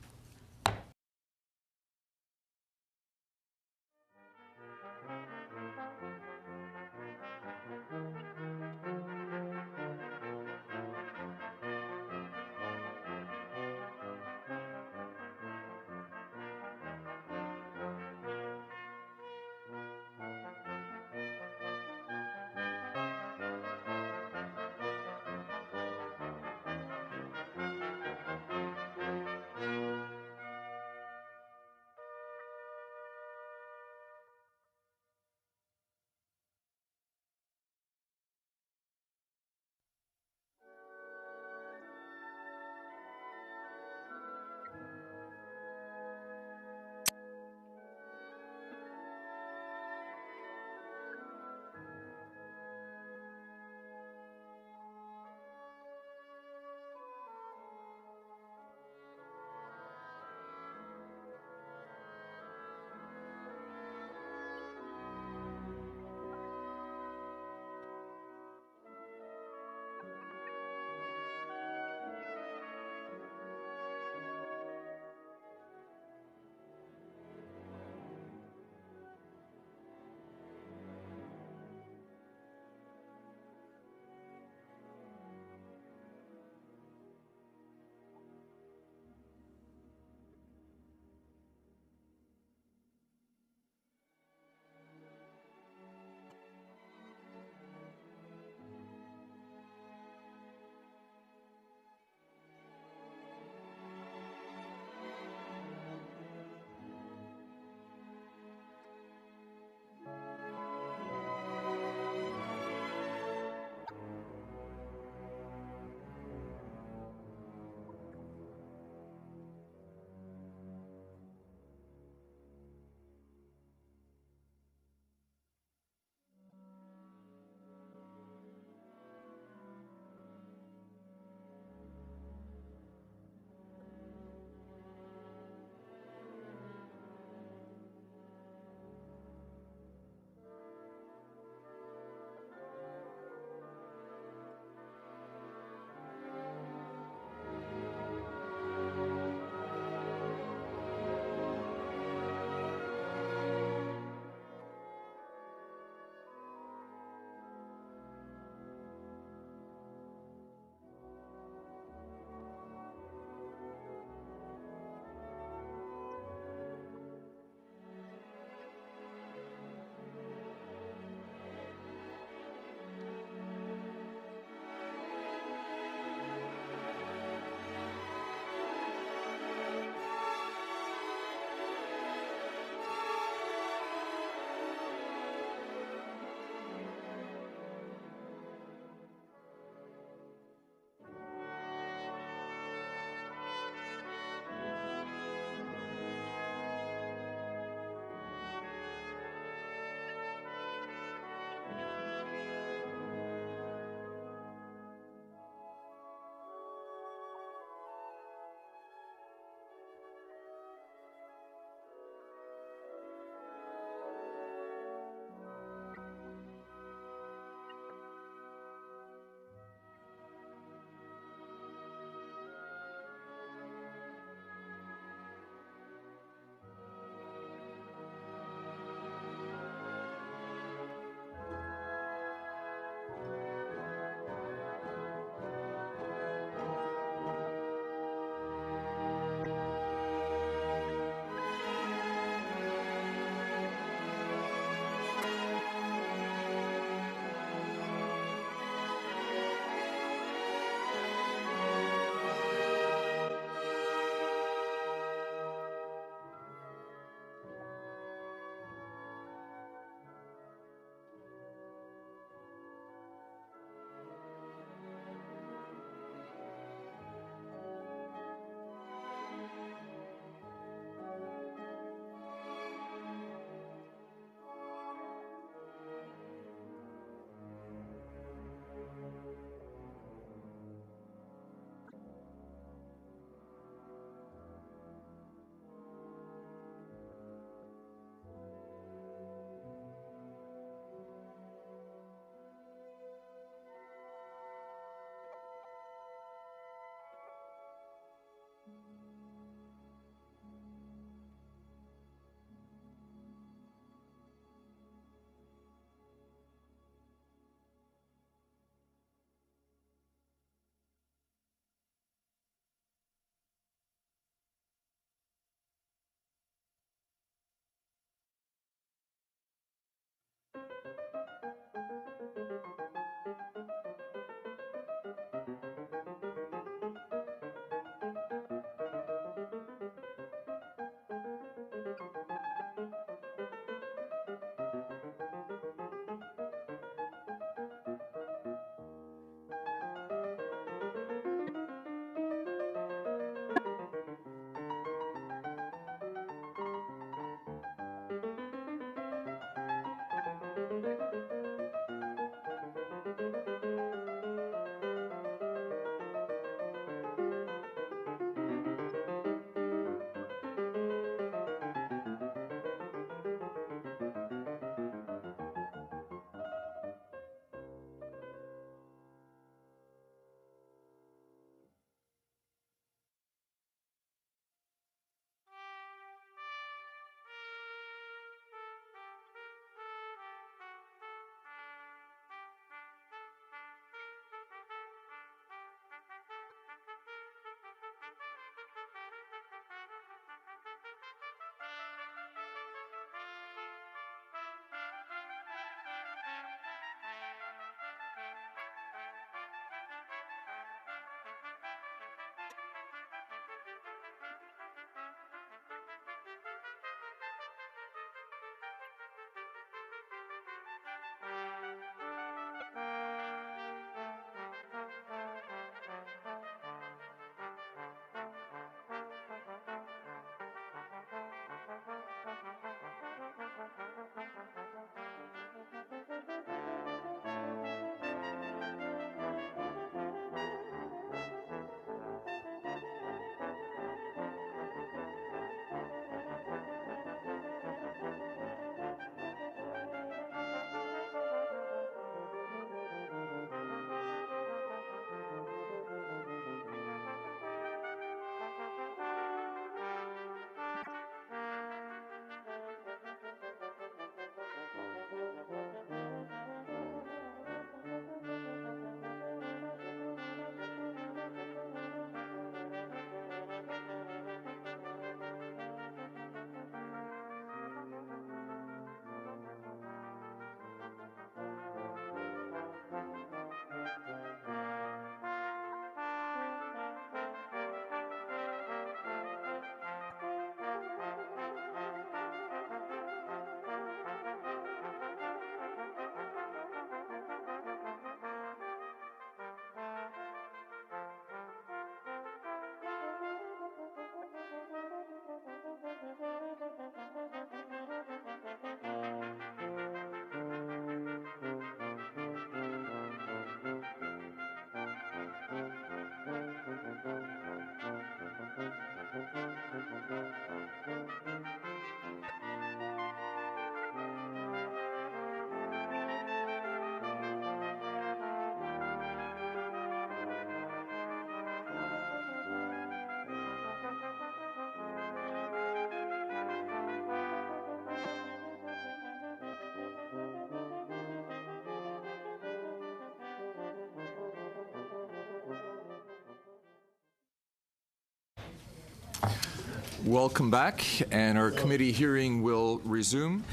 Welcome back, and our committee hearing will resume.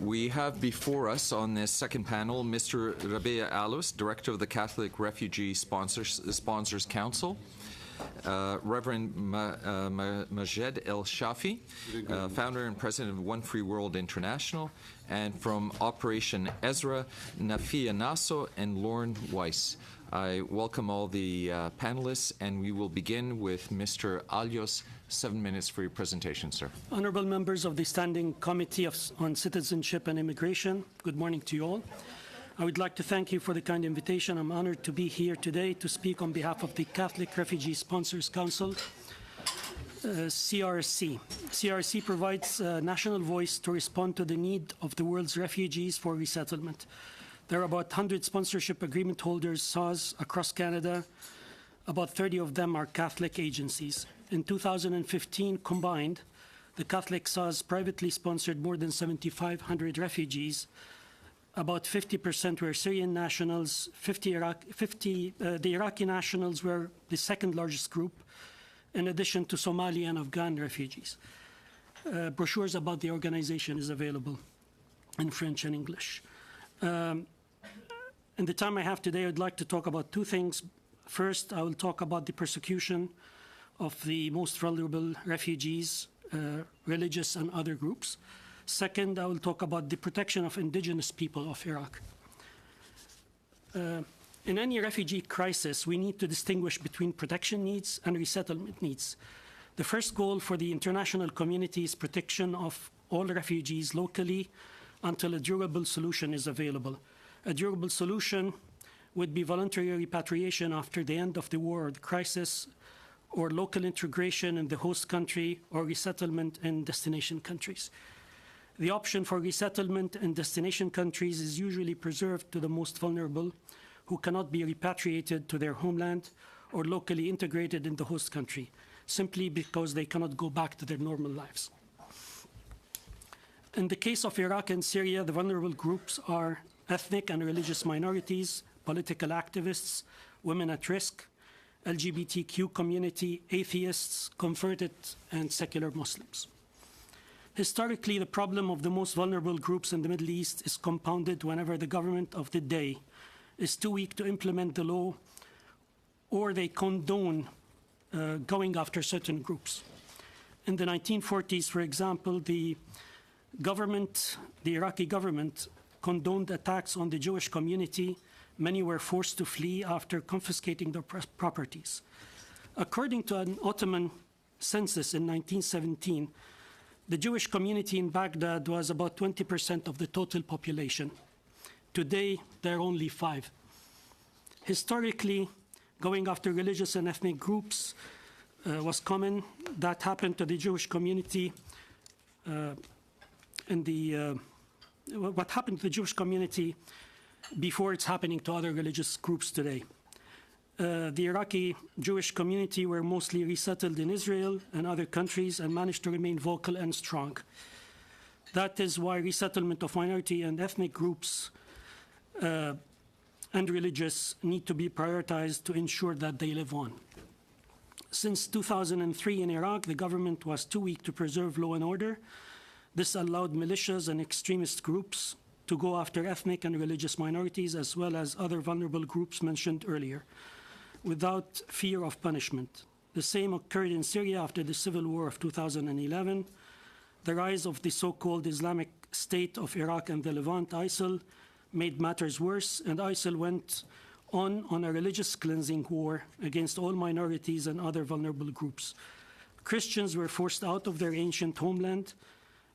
We have before us on this second panel Mr. Rabea Alous, Director of the Catholic Refugee Sponsors Council, Reverend Majed El Shafi, founder and president of One Free World International, and from Operation Ezra, Nafia Nasso and Lauren Weiss. I welcome all the panelists, and we will begin with Mr. Alous. 7 minutes for your presentation, sir. Honorable members of the Standing Committee on Citizenship and Immigration, good morning to you all. I would like to thank you for the kind invitation. I'm honored to be here today to speak on behalf of the Catholic Refugee Sponsors Council, CRC. CRC provides a national voice to respond to the need of the world's refugees for resettlement. There are about 100 sponsorship agreement holders, SAWS, across Canada. About 30 of them are Catholic agencies. In 2015 combined, the Catholic SAWS privately sponsored more than 7,500 refugees. About 50% were Syrian nationals, the Iraqi nationals were the second largest group, in addition to Somali and Afghan refugees. Brochures about the organization is available in French and English. In the time I have today, I'd like to talk about two things. First, I will talk about the persecution of the most vulnerable refugees, religious and other groups. Second, I will talk about the protection of indigenous people of Iraq. In any refugee crisis, we need to distinguish between protection needs and resettlement needs. The first goal for the international community is protection of all refugees locally until a durable solution is available. A durable solution would be voluntary repatriation after the end of the war or the crisis, or local integration in the host country, or resettlement in destination countries. The option for resettlement in destination countries is usually preserved to the most vulnerable, who cannot be repatriated to their homeland or locally integrated in the host country, simply because they cannot go back to their normal lives. In the case of Iraq and Syria, the vulnerable groups are ethnic and religious minorities, political activists, women at risk, LGBTQ community, atheists, converted, and secular Muslims. Historically, the problem of the most vulnerable groups in the Middle East is compounded whenever the government of the day is too weak to implement the law, or they condone going after certain groups. In the 1940s, for example, the Iraqi government condoned attacks on the Jewish community. Many were forced to flee after confiscating their properties. According to an Ottoman census in 1917, the Jewish community in Baghdad was about 20% of the total population. Today, there are only 5. Historically, going after religious and ethnic groups was common. That happened to the Jewish community what happened to the Jewish community before it's happening to other religious groups today. The Iraqi Jewish community were mostly resettled in Israel and other countries and managed to remain vocal and strong. That is why resettlement of minority and ethnic groups and religious need to be prioritized to ensure that they live on. Since 2003 in Iraq, the government was too weak to preserve law and order. This allowed militias and extremist groups to go after ethnic and religious minorities as well as other vulnerable groups mentioned earlier, without fear of punishment. The same occurred in Syria after the civil war of 2011. The rise of the so-called Islamic State of Iraq and the Levant, ISIL, made matters worse, and ISIL went on a religious cleansing war against all minorities and other vulnerable groups. Christians were forced out of their ancient homeland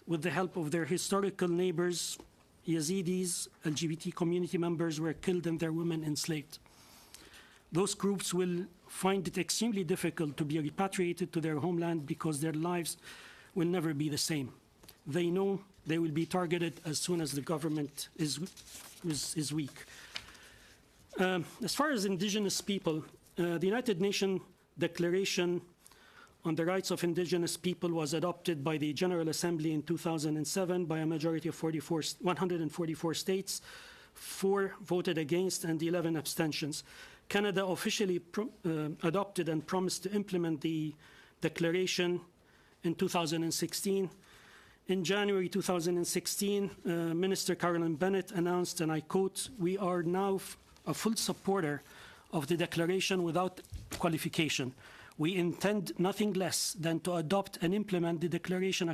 with the help of their historical neighbors. Yazidis, LGBT community members were killed and their women enslaved. Those groups will find it extremely difficult to be repatriated to their homeland because their lives will never be the same. They know they will be targeted as soon as the government is weak. As far as indigenous people, the United Nations Declaration on the Rights of Indigenous People was adopted by the General Assembly in 2007 by a majority of 144 states. 4 voted against and 11 abstentions. Canada officially adopted and promised to implement the declaration in 2016. In January 2016, Minister Carolyn Bennett announced, and I quote, "We are now a full supporter of the declaration without qualification. We intend nothing less than to adopt and implement the declaration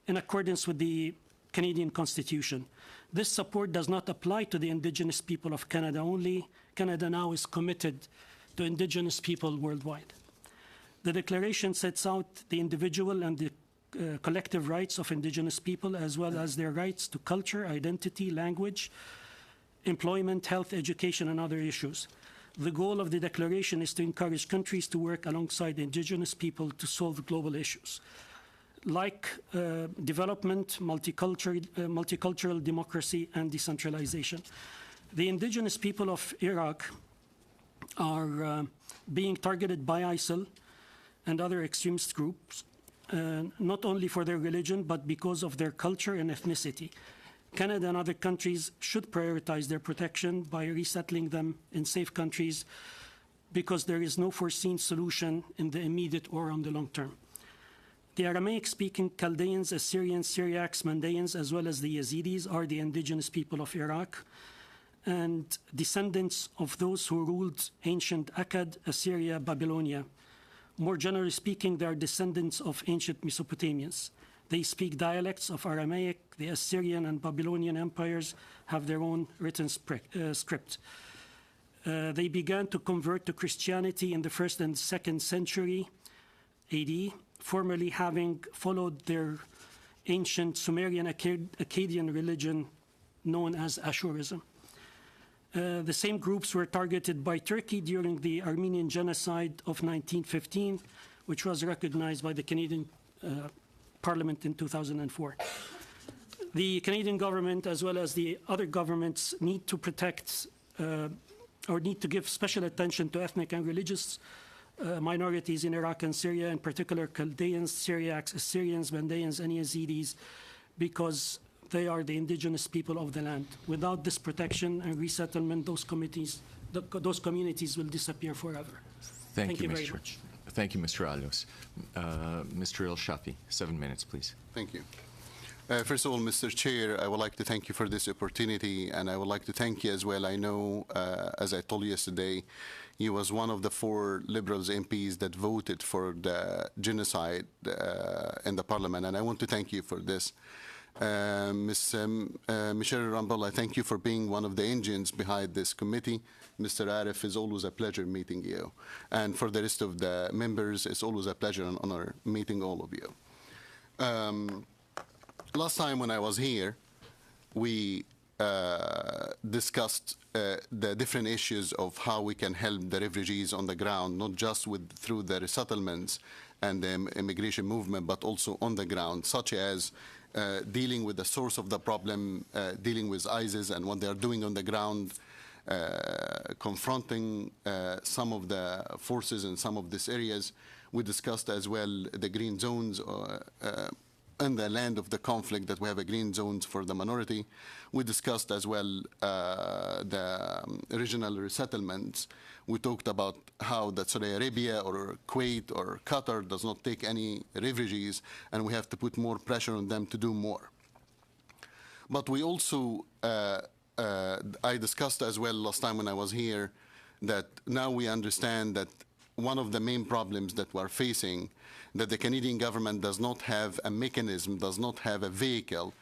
in accordance with the Canadian Constitution. This support does not apply to the Indigenous people of Canada only. Canada now is committed to Indigenous people worldwide." The declaration sets out the individual and the collective rights of Indigenous people, as well as their rights to culture, identity, language, employment, health, education, and other issues. The goal of the declaration is to encourage countries to work alongside Indigenous people to solve global issues, like development, multicultural democracy, and decentralization. The Indigenous people of Iraq are being targeted by ISIL and other extremist groups, not only for their religion, but because of their culture and ethnicity. Canada and other countries should prioritize their protection by resettling them in safe countries, because there is no foreseen solution in the immediate or on the long term. The Aramaic-speaking Chaldeans, Assyrians, Syriacs, Mandaeans, as well as the Yazidis are the indigenous people of Iraq and descendants of those who ruled ancient Akkad, Assyria, Babylonia. More generally speaking, they are descendants of ancient Mesopotamians. They speak dialects of Aramaic. The Assyrian and Babylonian empires have their own written script. They began to convert to Christianity in the 1st and 2nd century AD, formerly having followed their ancient Sumerian Akkadian religion known as Ashurism. The same groups were targeted by Turkey during the Armenian genocide of 1915, which was recognized by the Canadian Parliament in 2004. The Canadian government, as well as the other governments, need to protect or need to give special attention to ethnic and religious minorities in Iraq and Syria, in particular Chaldeans, Syriacs, Assyrians, Mandaeans, and Yazidis, because they are the indigenous people of the land. Without this protection and resettlement, those communities will disappear forever. Thank you very Mr. much. Thank you, Mr. Alios. Mr. El Shafi, 7 minutes, please. Thank you. First of all, Mr. Chair, I would like to thank you for this opportunity, and I would like to thank you as well. I know, as I told you yesterday, you was one of the 4 Liberals MPs that voted for the genocide in the Parliament, and I want to thank you for this. Michelle Rambal, I thank you for being one of the engines behind this committee. Mr. Arif, it's always a pleasure meeting you. And for the rest of the members, it's always a pleasure and honor meeting all of you. Last time when I was here, we discussed the different issues of how we can help the refugees on the ground, not just through the resettlements and the immigration movement, but also on the ground, such as dealing with the source of the problem, dealing with ISIS and what they are doing on the ground, confronting some of the forces in some of these areas. We discussed as well the green zones in the land of the conflict, that we have a green zones for the minority. We discussed as well the regional resettlements. We talked about how that Saudi Arabia or Kuwait or Qatar does not take any refugees, and we have to put more pressure on them to do more. But we also, I discussed as well last time when I was here, that now we understand that one of the main problems that we're facing, that the Canadian government does not have a mechanism, does not have a vehicle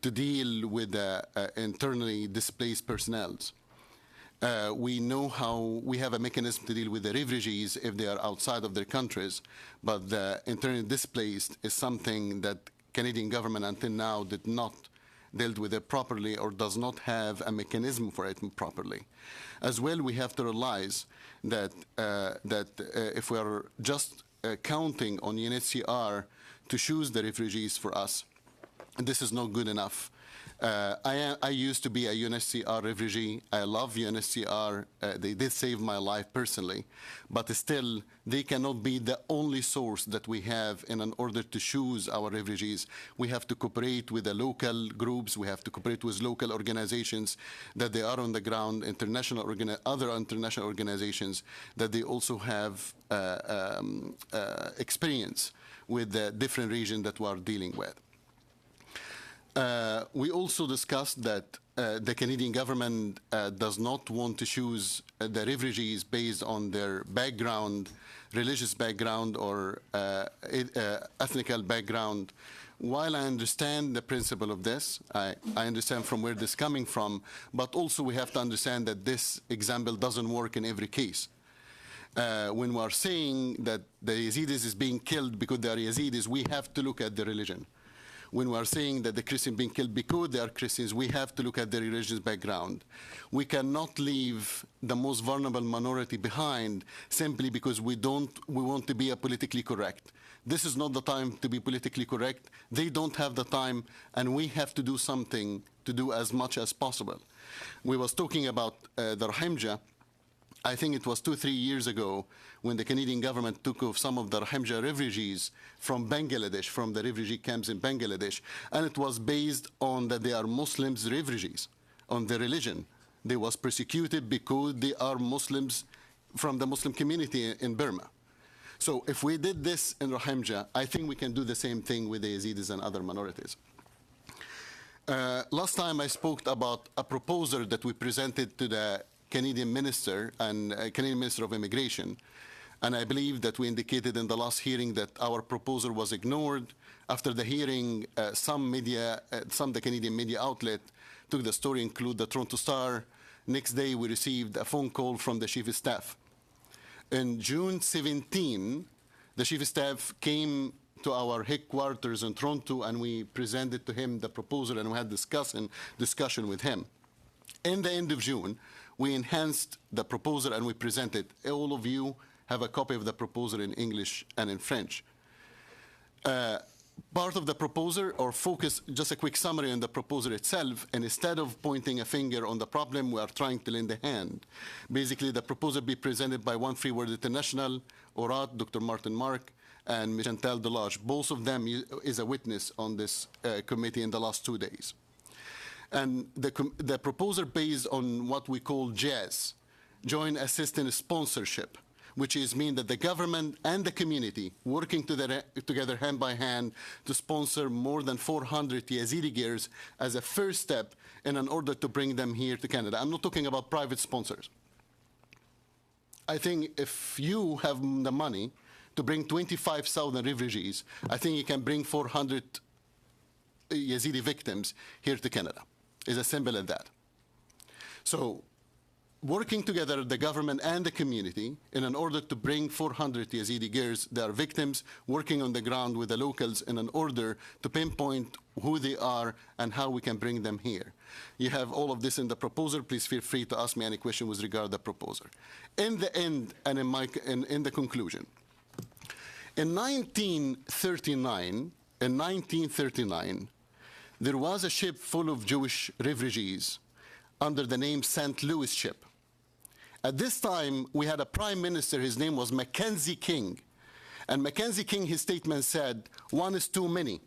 to deal with internally displaced personnel. We know how we have a mechanism to deal with the refugees if they are outside of their countries, but the internally displaced is something that Canadian government until now did not dealt with it properly or does not have a mechanism for it properly. As well, we have to realize that if we are just counting on UNHCR to choose the refugees for us, this is not good enough. I used to be a UNHCR refugee. I love UNHCR. They did save my life personally. But still, they cannot be the only source that we have in order to choose our refugees. We have to cooperate with the local groups. We have to cooperate with local organizations that they are on the ground, other international organizations that they also have experience with the different regions that we are dealing with. We also discussed that the Canadian government does not want to choose the refugees based on their background, religious background, or ethnical background. While I understand the principle of this, I understand from where this is coming from, but also we have to understand that this example doesn't work in every case. When we are saying that the Yazidis is being killed because they are Yazidis, we have to look at the religion. When we are saying that the Christians being killed because they are Christians, we have to look at their religious background. We cannot leave the most vulnerable minority behind simply because we want to be politically correct. This is not the time to be politically correct. They don't have the time, and we have to do something to do as much as possible. We was talking about the Rohingya. I think it was 2-3 years ago when the Canadian government took off some of the Rohingya refugees from Bangladesh, from the refugee camps in Bangladesh, and it was based on that they are Muslims refugees, on their religion. They was persecuted because they are Muslims from the Muslim community in Burma. So if we did this in Rohingya, I think we can do the same thing with the Yazidis and other minorities. Last time I spoke about a proposal that we presented to the Canadian Minister and Canadian Minister of Immigration. And I believe that we indicated in the last hearing that our proposal was ignored. After the hearing, some the Canadian media outlet took the story, include the Toronto Star. Next day, we received a phone call from the Chief of Staff. In June 17, the Chief of Staff came to our headquarters in Toronto, and we presented to him the proposal, and we had discussion with him. In the end of June, we enhanced the proposal and we presented. All of you have a copy of the proposal in English and in French. Part of the proposal, or focus, just a quick summary on the proposal itself, and instead of pointing a finger on the problem, we are trying to lend a hand. Basically, the proposal be presented by One Free World International, ORAT, Dr. Martin Mark, and Ms. Chantal Delage. Both of them is a witness on this committee in the last 2 days. And the proposal based on what we call JAS, Joint Assistance Sponsorship, which means that the government and the community working together hand by hand to sponsor more than 400 Yazidi girls as a first step in order to bring them here to Canada. I'm not talking about private sponsors. I think if you have the money to bring 25,000 refugees, I think you can bring 400 Yazidi victims here to Canada. It's as simple as that. So working together, the government and the community, in order to bring 400 Yazidi girls that are victims, working on the ground with the locals in order to pinpoint who they are and how we can bring them here. You have all of this in the proposal. Please feel free to ask me any question with regard to the proposal. In the end, and in the conclusion, in 1939, there was a ship full of Jewish refugees under the name St. Louis ship. At this time, we had a prime minister, his name was Mackenzie King. And Mackenzie King, his statement said, one is too many.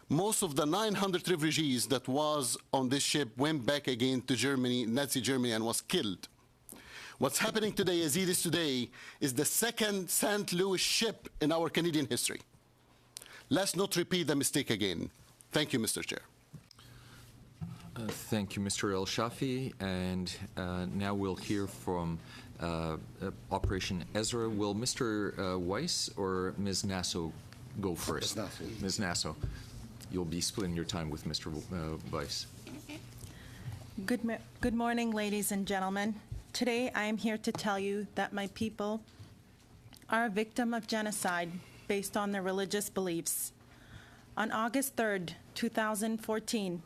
Most of the 900 refugees that was on this ship went back again to Germany, Nazi Germany, and was killed. What's happening today, Yazidis today, is the second St. Louis ship in our Canadian history. Let's not repeat the mistake again. Thank you, Mr. Chair. Thank you, Mr. El Shafi. And now we'll hear from Operation Ezra. Will Mr. Weiss or Ms. Nasso go first? Ms. Nasso. You'll be splitting your time with Mr. Weiss. Good morning, ladies and gentlemen. Today, I am here to tell you that my people are a victim of genocide based on their religious beliefs. On August 3rd, 2014,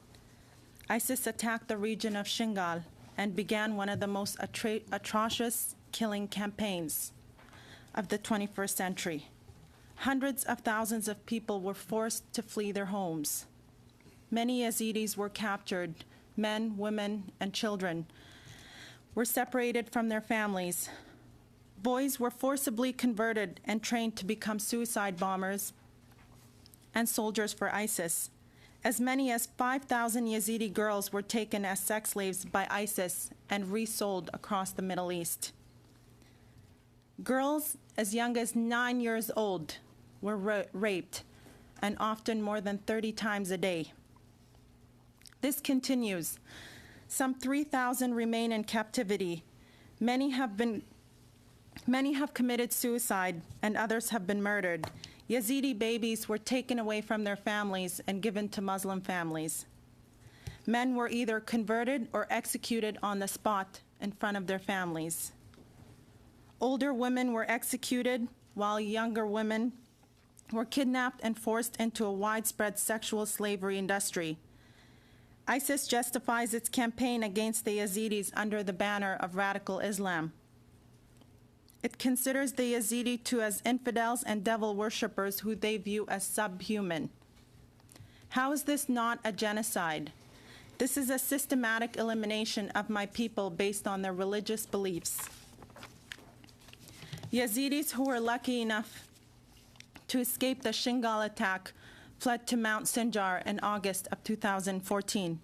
ISIS attacked the region of Shingal and began one of the most atrocious killing campaigns of the 21st century. Hundreds of thousands of people were forced to flee their homes. many Yazidis were captured. Men, women, and children were separated from their families. Boys were forcibly converted and trained to become suicide bombers and soldiers for ISIS. As many as 5,000 Yazidi girls were taken as sex slaves by ISIS and resold across the Middle East. Girls as young as 9 years old were raped, and often more than 30 times a day. This continues. Some 3,000 remain in captivity. Many have committed suicide, and others have been murdered. Yazidi babies were taken away from their families and given to Muslim families. Men were either converted or executed on the spot in front of their families. Older women were executed, while younger women were kidnapped and forced into a widespread sexual slavery industry. ISIS justifies its campaign against the Yazidis under the banner of radical Islam. It considers the Yazidi as infidels and devil worshippers who they view as subhuman. How is this not a genocide? This is a systematic elimination of my people based on their religious beliefs. Yazidis who were lucky enough to escape the Shingal attack fled to Mount Sinjar in August of 2014.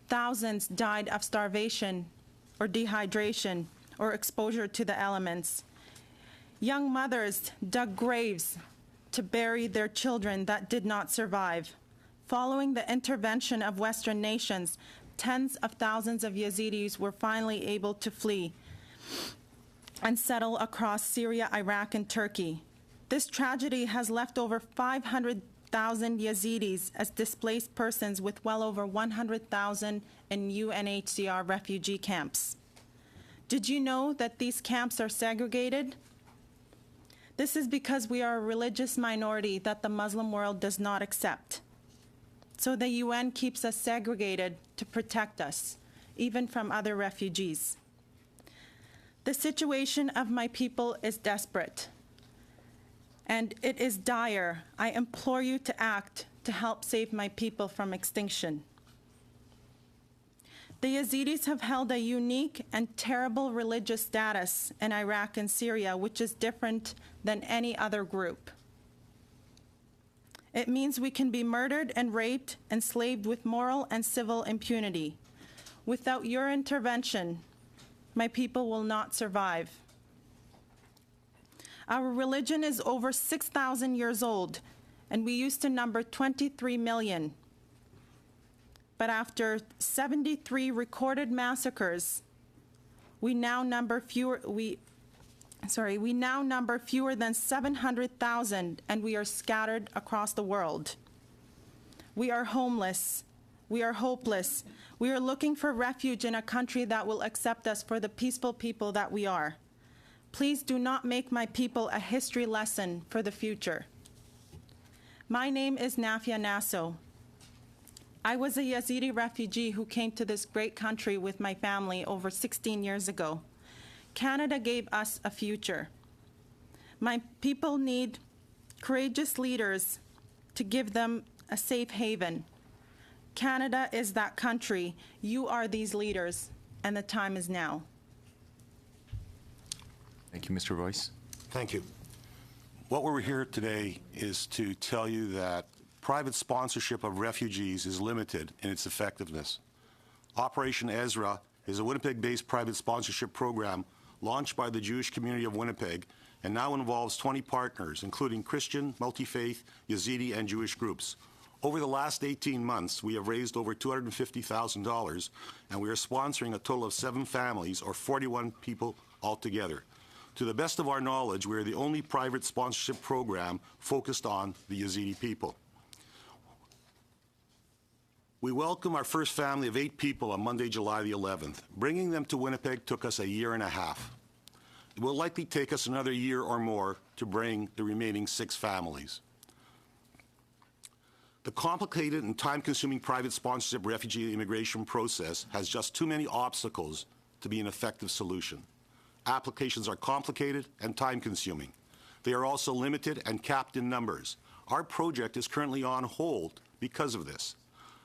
Thousands died of starvation or dehydration or exposure to the elements. Young mothers dug graves to bury their children that did not survive. Following the intervention of Western nations, tens of thousands of Yazidis were finally able to flee and settle across Syria, Iraq, and Turkey. This tragedy has left over 500,000 Yazidis as displaced persons, with well over 100,000 in UNHCR refugee camps. Did you know that these camps are segregated? This is because we are a religious minority that the Muslim world does not accept. So the UN keeps us segregated to protect us, even from other refugees. The situation of my people is desperate, and it is dire. I implore you to act to help save my people from extinction. The Yazidis have held a unique and terrible religious status in Iraq and Syria, which is different than any other group. It means we can be murdered and raped, enslaved with moral and civil impunity. Without your intervention, my people will not survive. Our religion is over 6,000 years old, and we used to number 23 million. But after 73 recorded massacres, we now number fewer than 700,000, and we are scattered across the world. We are homeless. We are hopeless. We are looking for refuge in a country that will accept us for the peaceful people that we are. Please do not make my people a history lesson for the future. My name is Nafia Nasso. I was a Yazidi refugee who came to this great country with my family over 16 years ago. Canada gave us a future. My people need courageous leaders to give them a safe haven. Canada is that country. You are these leaders, and the time is now. Thank you, Mr. Royce. Thank you. What we're here today is to tell you that private sponsorship of refugees is limited in its effectiveness. Operation Ezra is a Winnipeg-based private sponsorship program launched by the Jewish community of Winnipeg and now involves 20 partners, including Christian, multi-faith, Yazidi, and Jewish groups. Over the last 18 months, we have raised over $250,000, and we are sponsoring a total of 7 families, or 41 people altogether. To the best of our knowledge, we are the only private sponsorship program focused on the Yazidi people. We welcomed our first family of 8 people on Monday, July the 11th. Bringing them to Winnipeg took us a year and a half. It will likely take us another year or more to bring the remaining 6 families. The complicated and time-consuming private sponsorship refugee immigration process has just too many obstacles to be an effective solution. Applications are complicated and time-consuming. They are also limited and capped in numbers. Our project is currently on hold because of this.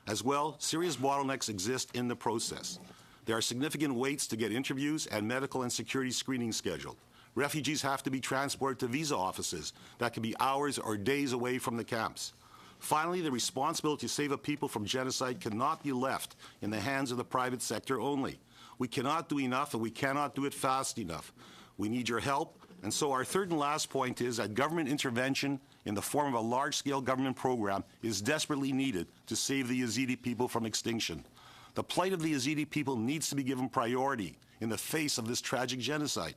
As well, serious bottlenecks exist in the process. There are significant waits to get interviews and medical and security screening scheduled. Refugees have to be transported to visa offices that can be hours or days away from the camps. Finally, the responsibility to save a people from genocide cannot be left in the hands of the private sector only. We cannot do enough, and we cannot do it fast enough. We need your help, and so our third and last point is that government intervention in the form of a large-scale government program is desperately needed to save the Yazidi people from extinction. The plight of the Yazidi people needs to be given priority in the face of this tragic genocide.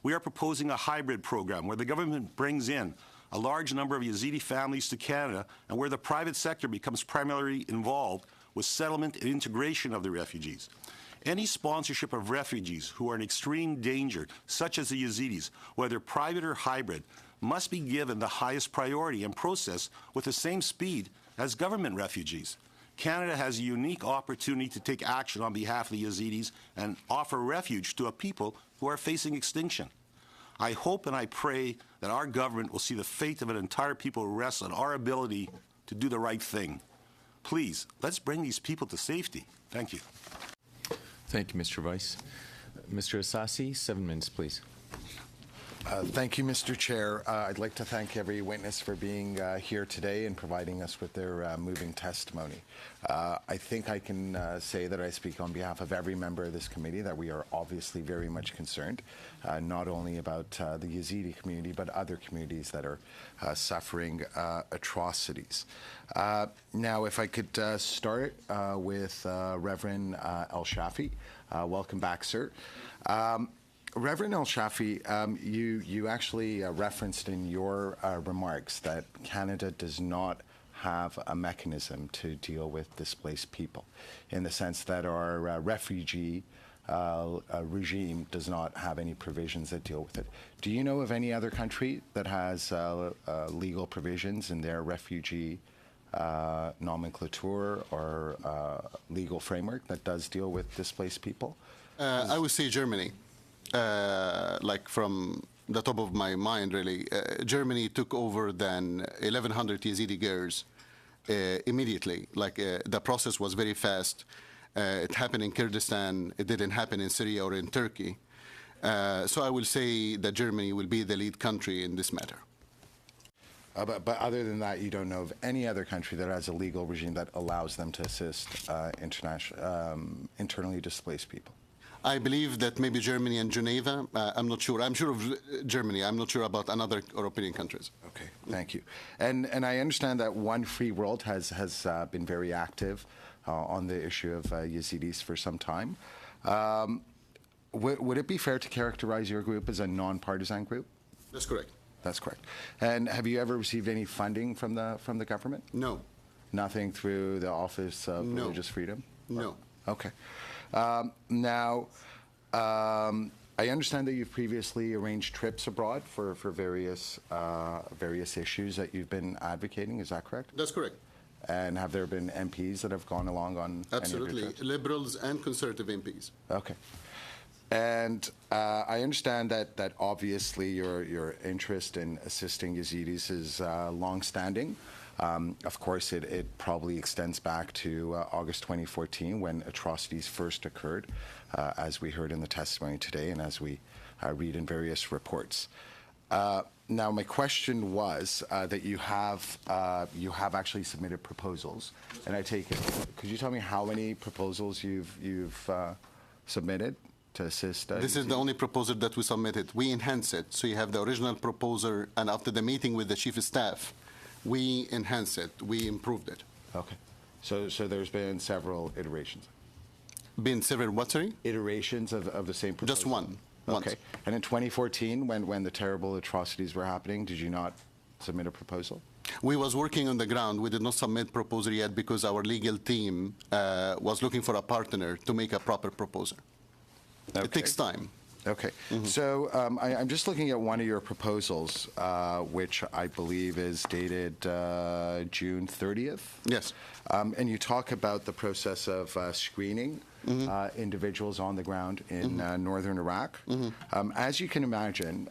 We are proposing a hybrid program where the government brings in a large number of Yazidi families to Canada and where the private sector becomes primarily involved with settlement and integration of the refugees. Any sponsorship of refugees who are in extreme danger, such as the Yazidis, whether private or hybrid, must be given the highest priority and process with the same speed as government refugees. Canada has a unique opportunity to take action on behalf of the Yazidis and offer refuge to a people who are facing extinction. I hope and I pray that our government will see the fate of an entire people rests on our ability to do the right thing. Please, let's bring these people to safety. Thank you. Thank you, Mr. Vice. Mr. Asasi, 7 minutes, please. Thank you, Mr. Chair. I'd like to thank every witness for being here today and providing us with their moving testimony. I think I can say that I speak on behalf of every member of this committee that we are obviously very much concerned, not only about the Yazidi community, but other communities that are suffering atrocities. Now, if I could start with Reverend El-Shafi. Welcome back, sir. Reverend El-Shafi, you actually referenced in your remarks that Canada does not have a mechanism to deal with displaced people, in the sense that our refugee regime does not have any provisions that deal with it. Do you know of any other country that has legal provisions in their refugee nomenclature or legal framework that does deal with displaced people? I would say Germany. Like from the top of my mind, really, Germany took over than 1,100 Yazidi girls immediately. Like the process was very fast. It happened in Kurdistan. It didn't happen in Syria or in Turkey. So I will say that Germany will be the lead country in this matter. But other than that, you don't know of any other country that has a legal regime that allows them to assist internally displaced people? I believe that maybe Germany and Geneva. I'm not sure. I'm sure of Germany. I'm not sure about other European countries. Okay, thank you. And I understand that One Free World has been very active on the issue of Yazidis for some time. Would it be fair to characterize your group as a non-partisan group? That's correct. That's correct. And have you ever received any funding from the government? No. Nothing through the Office of No. Religious Freedom? No. Okay. Now, I understand that you've previously arranged trips abroad for various issues that you've been advocating. Is that correct? That's correct. And have there been MPs that have gone along on Absolutely. any of your trips? Liberals and conservative MPs. Okay. And I understand that obviously your interest in assisting Yazidis is long-standing. Of course, it probably extends back to August 2014 when atrocities first occurred, as we heard in the testimony today and as we read in various reports. Now, my question was that you have actually submitted proposals, and I take it. Could you tell me how many proposals you've submitted to assist? This is the only proposal that we submitted. We enhance it. So you have the original proposal, and after the meeting with the chief of staff, we enhanced it. We improved it. Okay. So there's been several iterations. Been several what, sorry? Iterations of the same proposal? Just one. Okay. Once. And in 2014, when the terrible atrocities were happening, did you not submit a proposal? We was working on the ground. We did not submit proposal yet because our legal team was looking for a partner to make a proper proposal. Okay. It takes time. Okay. So I'm just looking at one of your proposals, which I believe is dated June 30th. Yes. And you talk about the process of screening individuals on the ground in northern Iraq. As you can imagine,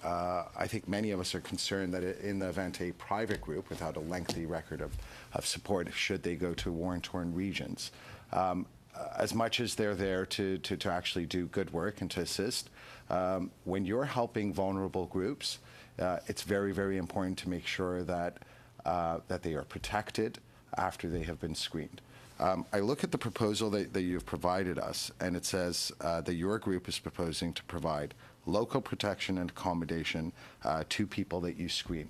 I think many of us are concerned that in the event a private group without a lengthy record of support, should they go to war-torn regions, as much as they're there to actually do good work and to assist, when you're helping vulnerable groups, it's very, very important to make sure that they are protected after they have been screened. I look at the proposal that you've provided us, and it says that your group is proposing to provide local protection and accommodation to people that you screen.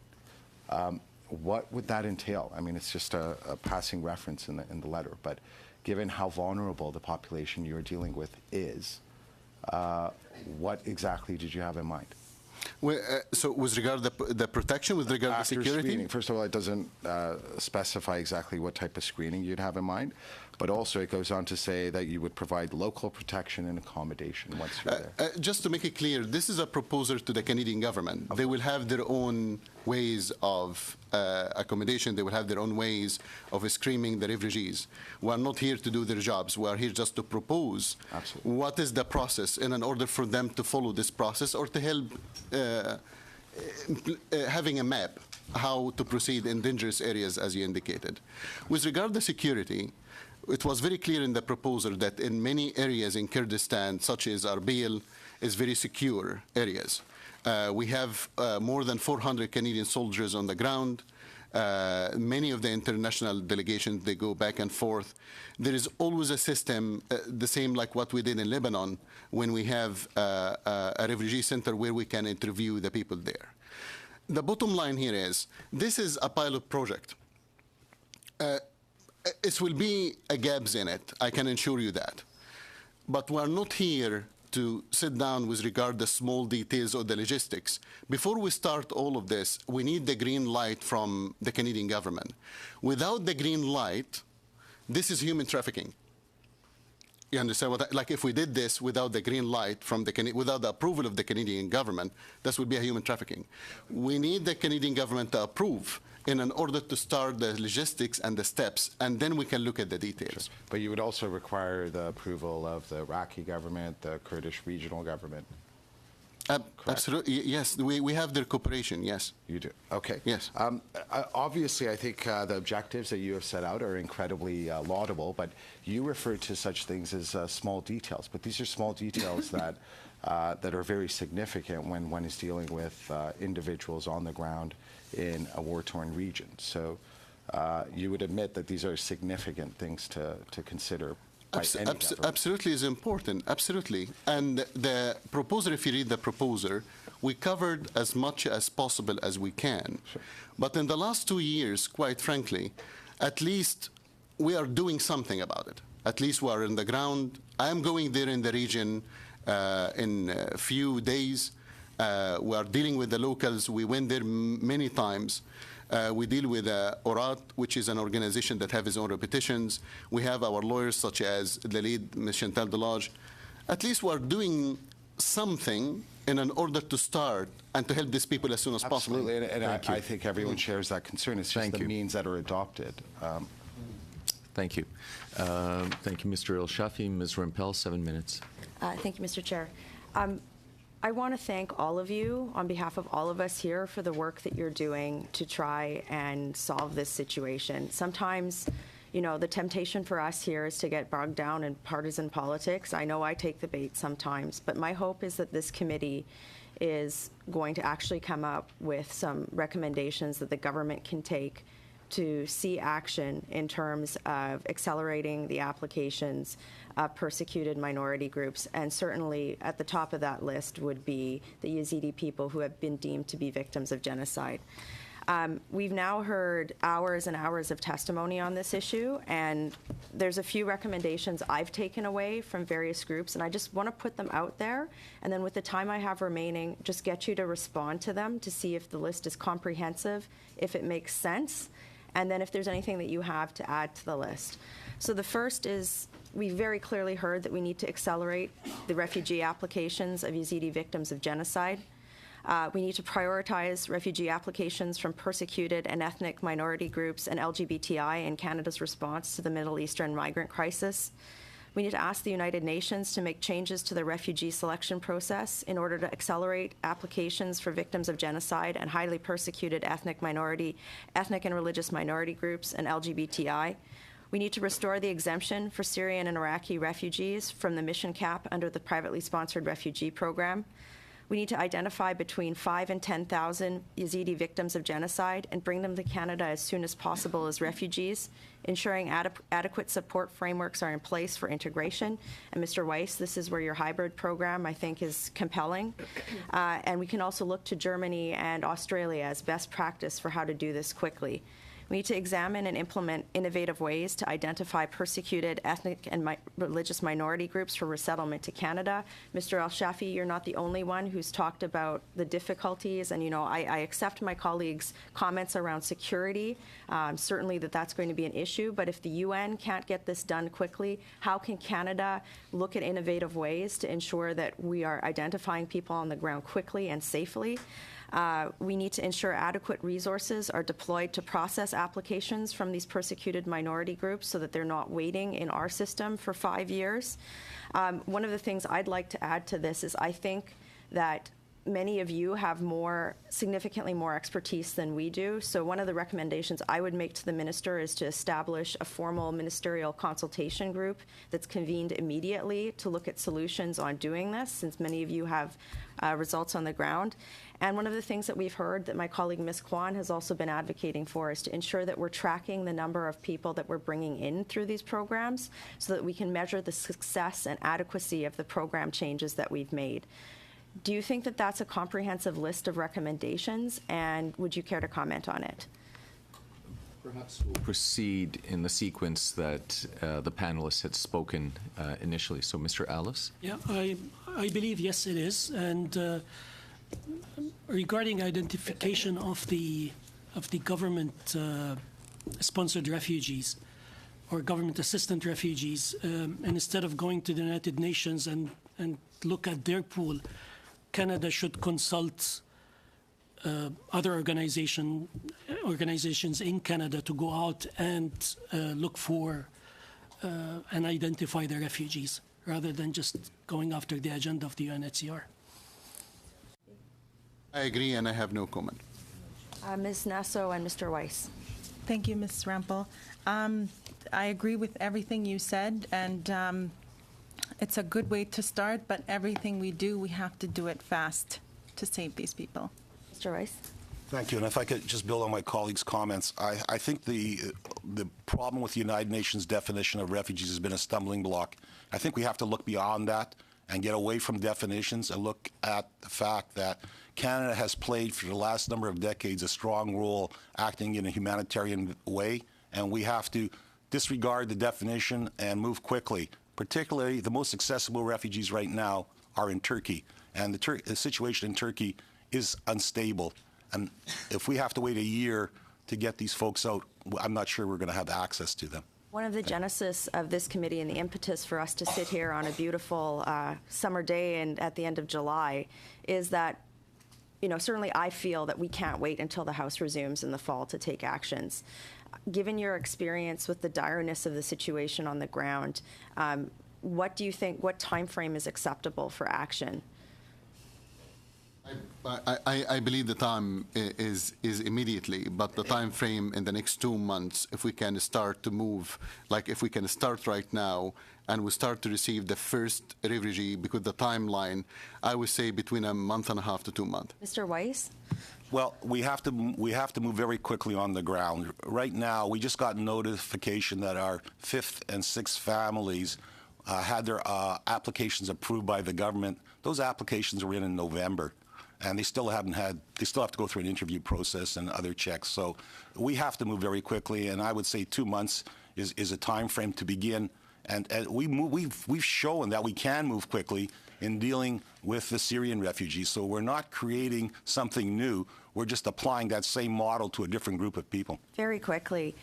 What would that entail? I mean, it's just a passing reference in the letter, but given how vulnerable the population you're dealing with is, what exactly did you have in mind? Well, so with regard to the protection, with regard to After security? screening, first of all, it doesn't specify exactly what type of screening you'd have in mind, but also it goes on to say that you would provide local protection and accommodation once you're there. Just to make it clear, this is a proposal to the Canadian government. They will have their own ways of accommodation. They will have their own ways of screening the refugees. We are not here to do their jobs. We are here just to propose what is the process in order for them to follow this process or to help having a map how to proceed in dangerous areas, as you indicated. With regard to security, it was very clear in the proposal that in many areas in Kurdistan, such as Arbil, is very secure areas. We have more than 400 Canadian soldiers on the ground. Many of the international delegations, they go back and forth. There is always a system, the same like what we did in Lebanon, when we have a refugee center where we can interview the people there. The bottom line here is, this is a pilot project. It will be a gaps in it, I can assure you that. But we are not here to sit down with regard to small details or the logistics. Before we start all of this, we need the green light from the Canadian government. Without the green light, this is human trafficking. You understand what like if we did this without the green light from without the approval of the Canadian government, this would be a human trafficking. We need the Canadian government to approve in order to start the logistics and the steps, and then we can look at the details. Sure. But you would also require the approval of the Iraqi government, the Kurdish regional government. Absolutely, yes. We have their cooperation, yes. You do? Okay. Yes. Obviously, I think the objectives that you have set out are incredibly laudable, but you refer to such things as small details. But these are small details that are very significant when one is dealing with individuals on the ground in a war-torn region. So you would admit that these are significant things to consider. Absolutely is important, absolutely. And the proposal, if you read the proposal, we covered as much as possible as we can. Sure. But in the last 2 years, quite frankly, at least we are doing something about it. At least we are on the ground. I am going there in the region in a few days. We are dealing with the locals. We went there many times. We deal with ORAT, which is an organization that has its own repetitions. We have our lawyers, such as the lead, Ms. Chantal Delage. At least we are doing something in order to start and to help these people as soon as possible. Absolutely, and I think everyone shares that concern. It's just the means that are adopted. Thank you. Thank you, Mr. El-Shafi. Ms. Rempel, 7 minutes. Thank you, Mr. Chair. I want to thank all of you on behalf of all of us here for the work that you're doing to try and solve this situation. Sometimes, you know, the temptation for us here is to get bogged down in partisan politics. I know I take the bait sometimes, but my hope is that this committee is going to actually come up with some recommendations that the government can take to see action in terms of accelerating the applications of persecuted minority groups. And certainly at the top of that list would be the Yazidi people who have been deemed to be victims of genocide. We've now heard hours and hours of testimony on this issue, and there's a few recommendations I've taken away from various groups, and I just want to put them out there, and then with the time I have remaining, just get you to respond to them to see if the list is comprehensive, if it makes sense, and then if there's anything that you have to add to the list. So the first is, we very clearly heard that we need to accelerate the refugee applications of Yazidi victims of genocide. We need to prioritize refugee applications from persecuted and ethnic minority groups and LGBTI in Canada's response to the Middle Eastern migrant crisis. We need to ask the United Nations to make changes to the refugee selection process in order to accelerate applications for victims of genocide and highly persecuted ethnic and religious minority groups and LGBTI. We need to restore the exemption for Syrian and Iraqi refugees from the mission cap under the privately sponsored refugee program. We need to identify between 5,000 and 10,000 Yazidi victims of genocide and bring them to Canada as soon as possible as refugees, ensuring adequate support frameworks are in place for integration. And Mr. Weiss, this is where your hybrid program, I think, is compelling. And we can also look to Germany and Australia as best practice for how to do this quickly. We need to examine and implement innovative ways to identify persecuted ethnic and religious minority groups for resettlement to Canada. Mr. El-Shafi, you're not the only one who's talked about the difficulties, and I accept my colleagues' comments around security, certainly that's going to be an issue, but if the UN can't get this done quickly, how can Canada look at innovative ways to ensure that we are identifying people on the ground quickly and safely? We need to ensure adequate resources are deployed to process applications from these persecuted minority groups so that they're not waiting in our system for 5 years. One of the things I'd like to add to this is I think that many of you have significantly more expertise than we do. So one of the recommendations I would make to the minister is to establish a formal ministerial consultation group that's convened immediately to look at solutions on doing this, since many of you have results on the ground. And one of the things that we've heard that my colleague Ms. Kwan has also been advocating for is to ensure that we're tracking the number of people that we're bringing in through these programs so that we can measure the success and adequacy of the program changes that we've made. Do you think that that's a comprehensive list of recommendations, and would you care to comment on it? Perhaps we'll proceed in the sequence that the panelists had spoken initially. So, Mr. Alice? Yeah, I believe, yes, it is. And regarding identification of the government sponsored refugees or government assistant refugees, and instead of going to the United Nations and look at their pool, Canada should consult other organizations in Canada to go out and look for and identify the refugees rather than just going after the agenda of the UNHCR. I agree, and I have no comment. Ms. Nasso and Mr. Weiss. Thank you, Ms. Rampel. I agree with everything you said, and it's a good way to start, but everything we do, we have to do it fast to save these people. Mr. Weiss? Thank you. And if I could just build on my colleague's comments, I think the problem with the United Nations definition of refugees has been a stumbling block. I think we have to look beyond that and get away from definitions and look at the fact that Canada has played for the last number of decades a strong role acting in a humanitarian way, and we have to disregard the definition and move quickly. Particularly, the most accessible refugees right now are in Turkey, and the situation in Turkey is unstable. And if we have to wait a year to get these folks out, I'm not sure we're going to have access to them. One of the genesis of this committee and the impetus for us to sit here on a beautiful summer day and at the end of July is that, certainly I feel that we can't wait until the House resumes in the fall to take actions. Given your experience with the direness of the situation on the ground, what do you think, what time frame is acceptable for action? I believe the time is immediately, but the time frame in the next 2 months, if we can start to move, like if we can start right now and we start to receive the first refugee, because the timeline, I would say between a month and a half to 2 months. Mr. Weiss? Well, we have to move very quickly on the ground. Right now, we just got notification that our 5th and 6th families had their applications approved by the government. Those applications were in November, and they still have to go through an interview process and other checks. So we have to move very quickly, and I would say 2 months is a time frame to begin. And we've shown that we can move quickly in dealing with the Syrian refugees. So we're not creating something new. We're just applying that same model to a different group of people. Very quickly,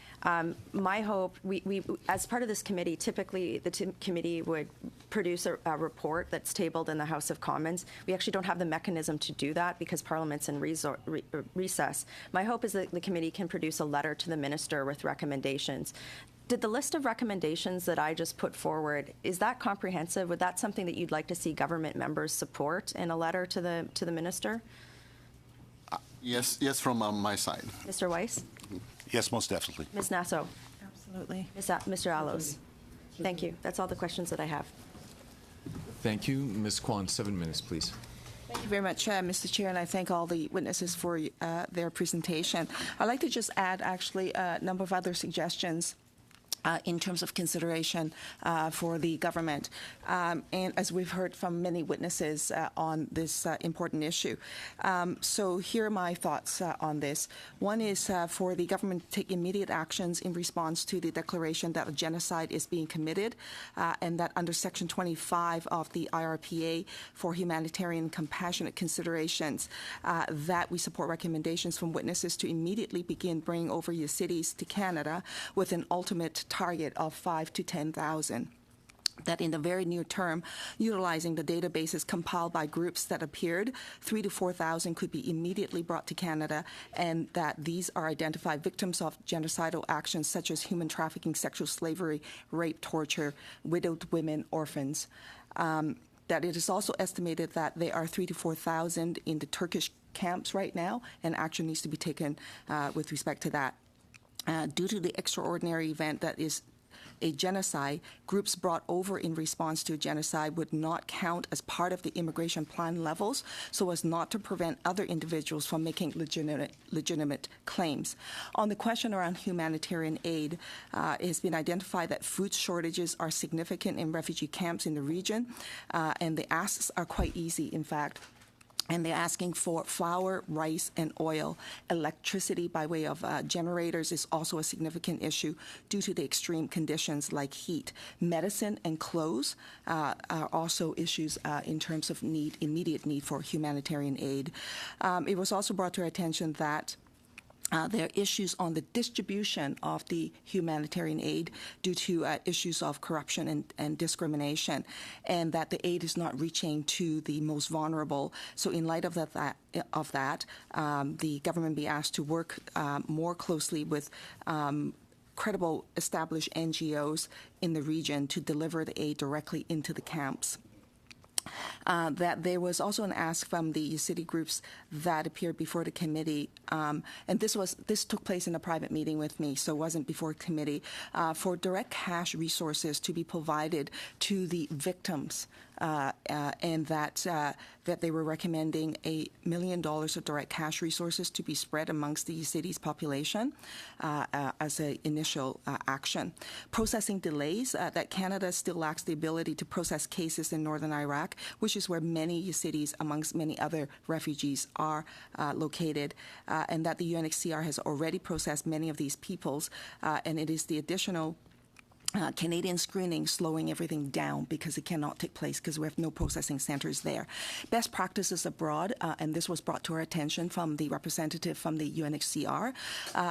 my hope, we as part of this committee, typically the committee would produce a report that's tabled in the House of Commons. We actually don't have the mechanism to do that because Parliament's in recess. My hope is that the committee can produce a letter to the minister with recommendations. Did the list of recommendations that I just put forward, is that comprehensive? Would that something that you'd like to see government members support in a letter to the minister? Yes, from my side. Mr. Weiss? Yes, most definitely. Ms. Nasso? Absolutely. Mr. Allos? Thank you. That's all the questions that I have. Thank you. Ms. Kwan, 7 minutes, please. Thank you very much, Mr. Chair, and I thank all the witnesses for their presentation. I'd like to just add, actually, a number of other suggestions in terms of consideration for the government. And as we've heard from many witnesses on this important issue. So here are my thoughts on this. One is for the government to take immediate actions in response to the declaration that a genocide is being committed, and that under Section 25 of the IRPA for humanitarian compassionate considerations, that we support recommendations from witnesses to immediately begin bringing over Yazidis to Canada with an ultimate target of 5,000 to 10,000. That in the very near term, utilizing the databases compiled by groups that appeared, 3,000 to 4,000 could be immediately brought to Canada, and that these are identified victims of genocidal actions such as human trafficking, sexual slavery, rape, torture, widowed women, orphans. That it is also estimated that there are 3,000 to 4,000 in the Turkish camps right now, and action needs to be taken with respect to that. Due to the extraordinary event that is a genocide, groups brought over in response to a genocide would not count as part of the immigration plan levels, so as not to prevent other individuals from making legitimate claims. On the question around humanitarian aid, it has been identified that food shortages are significant in refugee camps in the region, and the asks are quite easy, in fact. And they're asking for flour, rice, and oil. Electricity by way of generators is also a significant issue due to the extreme conditions like heat. Medicine and clothes are also issues in terms of immediate need for humanitarian aid. It was also brought to our attention that there are issues on the distribution of the humanitarian aid due to issues of corruption and discrimination, and that the aid is not reaching to the most vulnerable. So in light of that, the government be asked to work more closely with credible established NGOs in the region to deliver the aid directly into the camps. That there was also an ask from the Yazidi groups that appeared before the committee, and this took place in a private meeting with me, so it wasn't before committee, for direct cash resources to be provided to the victims, and that they were recommending $1 million of direct cash resources to be spread amongst the Yazidis population as an initial action. Processing delays, that Canada still lacks the ability to process cases in northern Iraq, which is where many Yazidis, amongst many other refugees, are located, and that the UNHCR has already processed many of these peoples, and it is the additional Canadian screening slowing everything down because it cannot take place because we have no processing centers there. Best practices abroad, and this was brought to our attention from the representative from the UNHCR,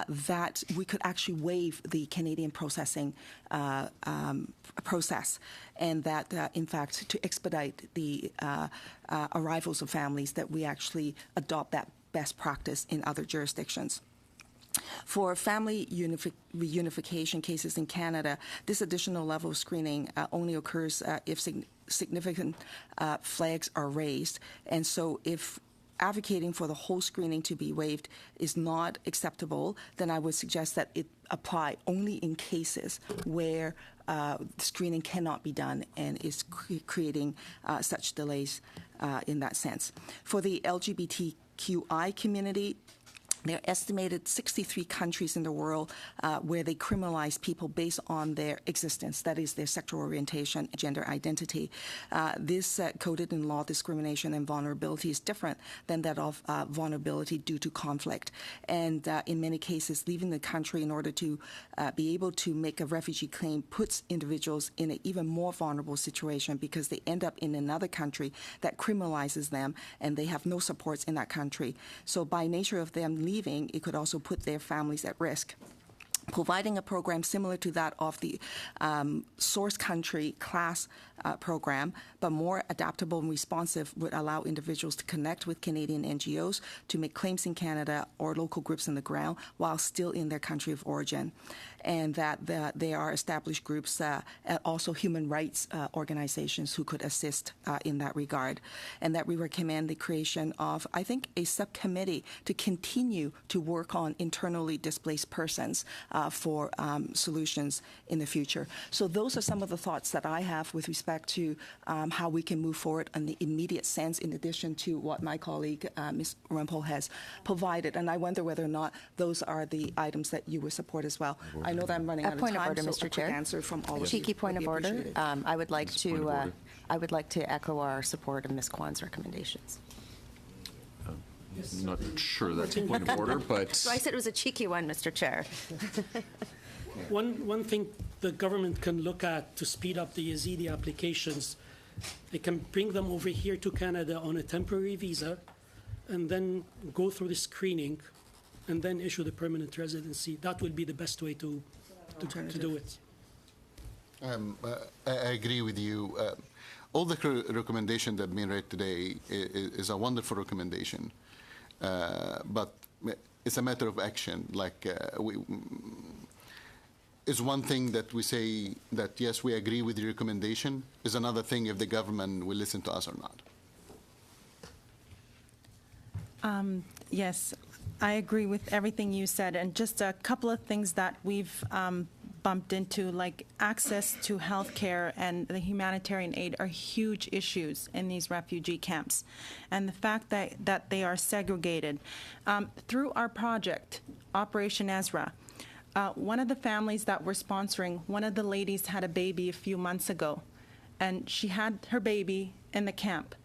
that we could actually waive the Canadian processing process, and that, in fact, to expedite the arrivals of families, that we actually adopt that best practice in other jurisdictions. For family reunification cases in Canada, this additional level of screening only occurs if significant flags are raised. And so if advocating for the whole screening to be waived is not acceptable, then I would suggest that it apply only in cases where screening cannot be done and is creating such delays in that sense. For the LGBTQI community, there are estimated 63 countries in the world where they criminalize people based on their existence, that is, their sexual orientation, gender identity. This coded in law discrimination and vulnerability is different than that of vulnerability due to conflict. And in many cases, leaving the country in order to be able to make a refugee claim puts individuals in an even more vulnerable situation because they end up in another country that criminalizes them and they have no supports in that country. So by nature of them leaving, it could also put their families at risk. providing a program similar to that of the source country class program, but more adaptable and responsive, would allow individuals to connect with Canadian NGOs to make claims in Canada or local groups on the ground while still in their country of origin. And that there are established groups, also human rights organizations who could assist in that regard. And that we recommend the creation of, I think, a subcommittee to continue to work on internally displaced persons for solutions in the future. So those are some of the thoughts that I have with respect to how we can move forward in the immediate sense, in addition to what my colleague, Ms. Rumpel, has provided. And I wonder whether or not those are the items that you would support as well. I know that I'm running out of time. Point of order, so Mr. a quick Chair. answer from all of you Cheeky point would of be order. appreciated. I would like to echo our support of Ms. Kwan's recommendations. I'm not sure that's a point of order, but... So I said it was a cheeky one, Mr. Chair. One thing the government can look at to speed up the Yazidi applications, they can bring them over here to Canada on a temporary visa and then go through the screening and then issue the permanent residency. That would be the best way to do it. I agree with you. All the recommendation that have been read today is a wonderful recommendation, but it's a matter of action. Like it's one thing that we say that yes, we agree with the recommendation. Is another thing if the government will listen to us or not. Yes, I agree with everything you said, and just a couple of things that we've bumped into, like access to health care and the humanitarian aid, are huge issues in these refugee camps. And the fact that they are segregated. Through our project, Operation Ezra, one of the families that we're sponsoring, one of the ladies had a baby a few months ago, and she had her baby in the camp.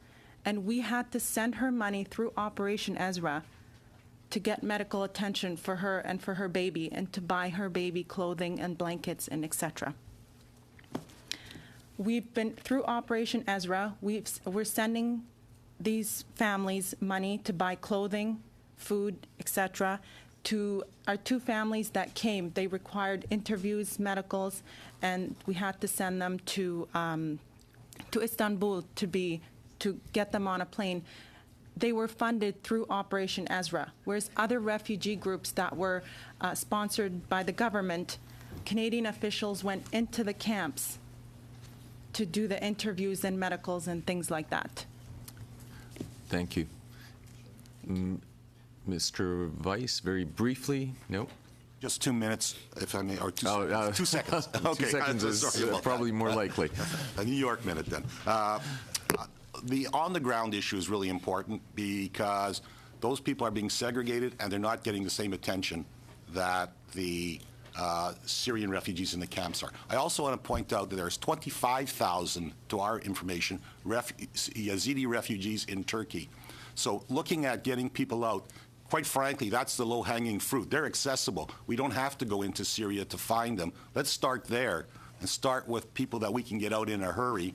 And we had to send her money through Operation Ezra to get medical attention for her and for her baby, and to buy her baby clothing and blankets and etc. We've been through Operation Ezra. We're sending these families money to buy clothing, food, etc. To our two families that came, they required interviews, medicals, and we had to send them to Istanbul to get them on a plane. They were funded through Operation Ezra, whereas other refugee groups that were sponsored by the government, Canadian officials went into the camps to do the interviews and medicals and things like that. Thank you. Mr. Weiss, very briefly. No? Just 2 minutes, if I may, or 2 seconds. Okay. 2 seconds is probably more likely. A New York minute, then. The on-the-ground issue is really important because those people are being segregated and they're not getting the same attention that the Syrian refugees in the camps are. I also want to point out that there's 25,000, to our information, Yazidi refugees in Turkey. So looking at getting people out, quite frankly, that's the low-hanging fruit. They're accessible. We don't have to go into Syria to find them. Let's start there and start with people that we can get out in a hurry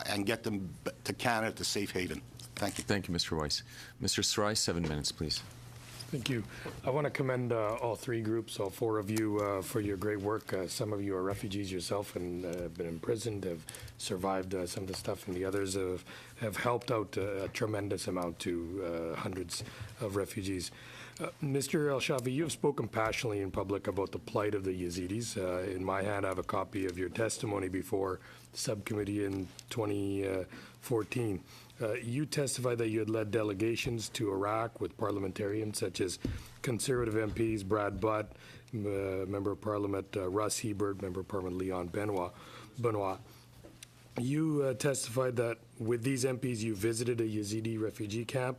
and get them to Canada, to safe haven. Thank you. Thank you, Mr. Weiss. Mr. Sarai, 7 minutes, please. Thank you. I want to commend all three groups, all four of you, for your great work. Some of you are refugees yourself and have been imprisoned, have survived some of the stuff, and the others have helped out a tremendous amount to hundreds of refugees. Mr. El-Shafi, you have spoken passionately in public about the plight of the Yazidis. In my hand, I have a copy of your testimony before the subcommittee in 2014. You testified that you had led delegations to Iraq with parliamentarians such as Conservative MPs Brad Butt, Member of Parliament Russ Hebert, Member of Parliament Leon Benoit. You testified that with these MPs you visited a Yazidi refugee camp.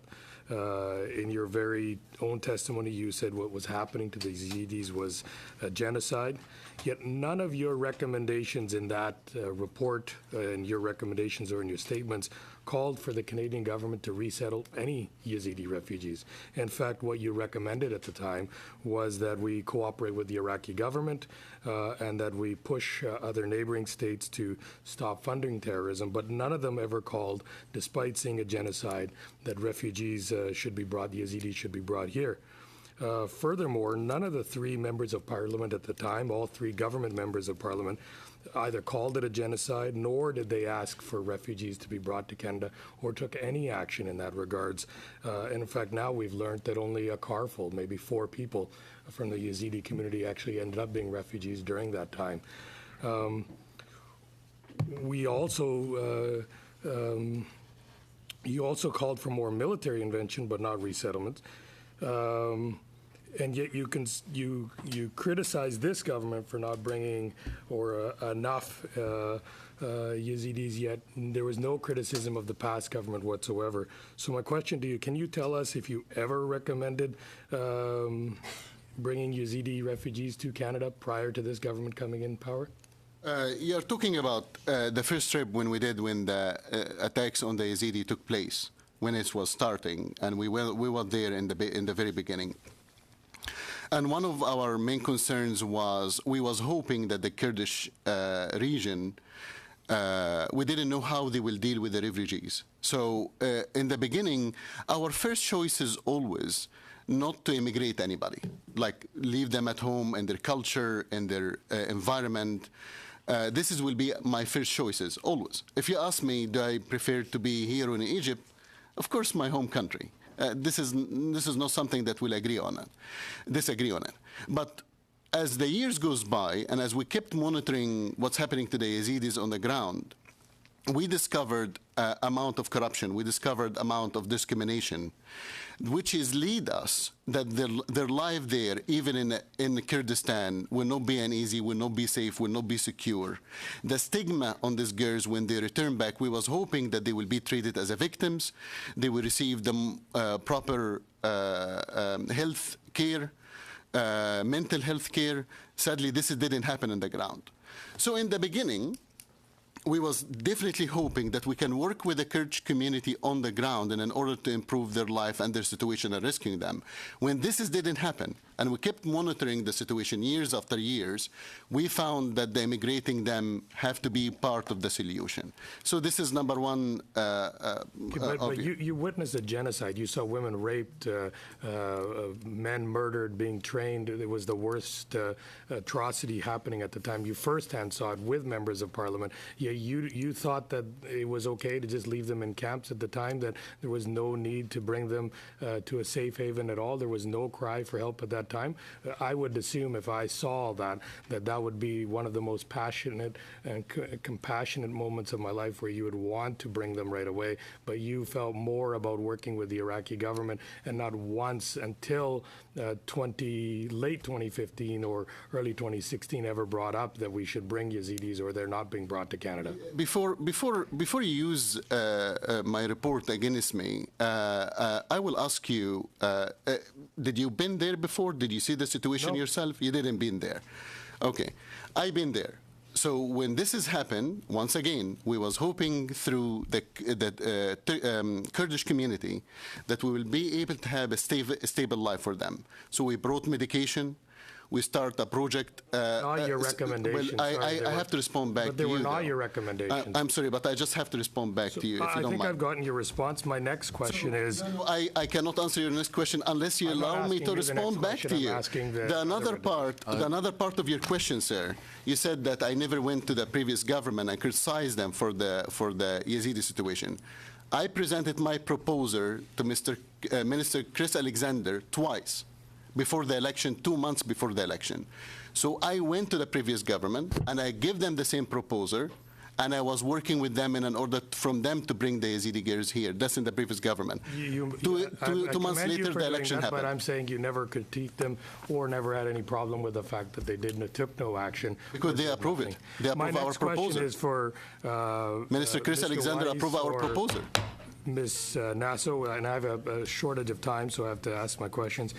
In your very own testimony, you said what was happening to the Yazidis was a genocide. Yet none of your recommendations in that report, and your recommendations or in your statements, called for the Canadian government to resettle any Yazidi refugees. In fact, what you recommended at the time was that we cooperate with the Iraqi government and that we push other neighboring states to stop funding terrorism, but none of them ever called, despite seeing a genocide, that refugees should be brought, Yazidis should be brought here. Furthermore, none of the three members of parliament at the time, all three government members of parliament, either called it a genocide, nor did they ask for refugees to be brought to Canada or took any action in that regards. And in fact, now we've learned that only a car full, maybe 4 people from the Yazidi community actually ended up being refugees during that time. We also, you also called for more military intervention, but not resettlement. And yet you criticize this government for not bringing or enough Yazidis, yet there was no criticism of the past government whatsoever. So my question to you, can you tell us if you ever recommended bringing Yazidi refugees to Canada prior to this government coming in power? You're talking about the first trip when the attacks on the Yazidi took place, when it was starting, and we were there in the very beginning. And one of our main concerns was we was hoping that the Kurdish region, we didn't know how they will deal with the refugees. So in the beginning, our first choice is always not to immigrate anybody, like leave them at home in their culture, in their environment. Will be my first choices, always. If you ask me, do I prefer to be here or in Egypt? Of course, my home country. This is not something that we'll disagree on it. But as the years goes by, and as we kept monitoring what's happening to the Yazidis on the ground, we discovered amount of corruption, we discovered amount of discrimination, which is lead us that their life there, even in Kurdistan, will not be easy, will not be safe, will not be secure. The stigma on these girls when they return back, we was hoping that they will be treated as victims, they will receive the proper health care, mental health care. Sadly, this didn't happen on the ground. So in the beginning, we was definitely hoping that we can work with the Kurdish community on the ground and in order to improve their life and their situation and rescuing them. When this didn't happen, and we kept monitoring the situation years after years, we found that the immigrating them have to be part of the solution. So this is number one. But you witnessed a genocide. You saw women raped, men murdered, being trained. It was the worst atrocity happening at the time. You firsthand saw it with members of parliament. You thought that it was okay to just leave them in camps at the time, that there was no need to bring them to a safe haven at all. There was no cry for help at that time. I would assume if I saw that would be one of the most passionate and compassionate moments of my life where you would want to bring them right away. But you felt more about working with the Iraqi government, and not once until late 2015 or early 2016 ever brought up that we should bring Yazidis or they're not being brought to Canada. Before you use my report against me, I will ask you, did you been there before? Did you see the situation yourself? You didn't been there. Okay. I've been there. So when this has happened, once again, we was hoping through the Kurdish community that we will be able to have a stable life for them. So we brought medication. We start a project. Not your recommendations. Well, I have to respond back to you. But they were not your recommendations. I'm sorry, but I just have to respond back to you, if you don't mind. I think I've gotten your response. My next question is... No, I cannot answer your next question unless you allow me to respond back to you. The another part of your question, sir, you said that I never went to the previous government and criticized them for the Yazidi situation. I presented my proposal to Minister Chris Alexander twice before the election, 2 months before the election. So I went to the previous government and I gave them the same proposal, and I was working with them in an order from them to bring the Yazidi girls here. That's in the previous government. 2 months later, the election happened. But I'm saying you never critiqued them or never had any problem with the fact that they took no action. Because they approve it. They approve our proposal. My next question is for Minister Chris Alexander approve our proposal. Ms. Nasso, and I have a shortage of time, so I have to ask my questions.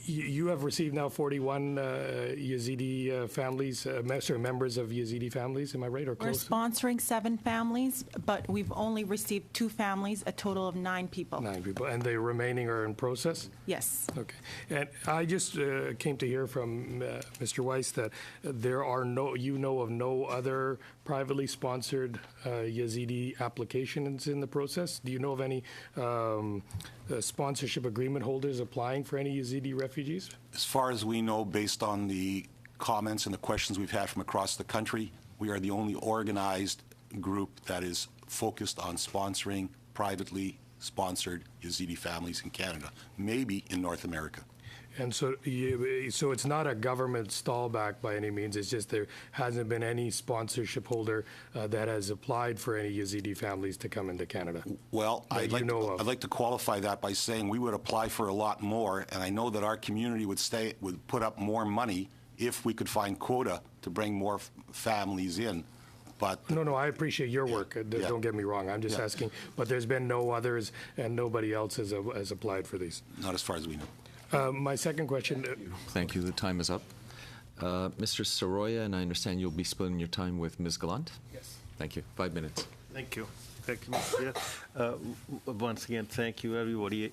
You have received now 41 Yazidi families, members of Yazidi families, am I right, or We're close? sponsoring 7 families, but we've only received 2 families, a total of 9 people. 9 people, and the remaining are in process? Yes. Okay. And I just came to hear from Mr. Weiss that there are you know of no other privately sponsored Yazidi applications in the process? Do you know of any sponsorship agreement holders applying for any Yazidi refugees? As far as we know, based on the comments and the questions we've had from across the country, we are the only organized group that is focused on sponsoring privately sponsored Yazidi families in Canada, maybe in North America. And so it's not a government stallback by any means. It's just there hasn't been any sponsorship holder that has applied for any Yazidi families to come into Canada. Well, I'd like to qualify that by saying we would apply for a lot more, and I know that our community would put up more money if we could find quota to bring more families in. But No, I appreciate your work. Don't get me wrong. I'm just asking. But there's been no others, and nobody else has applied for these. Not as far as we know. My second question. Thank you. The time is up. Mr. Soroya, and I understand you'll be splitting your time with Ms. Gallant? Yes. Thank you. 5 minutes. Thank you. Thank you, Mr. Chair. Once again, thank you, everybody,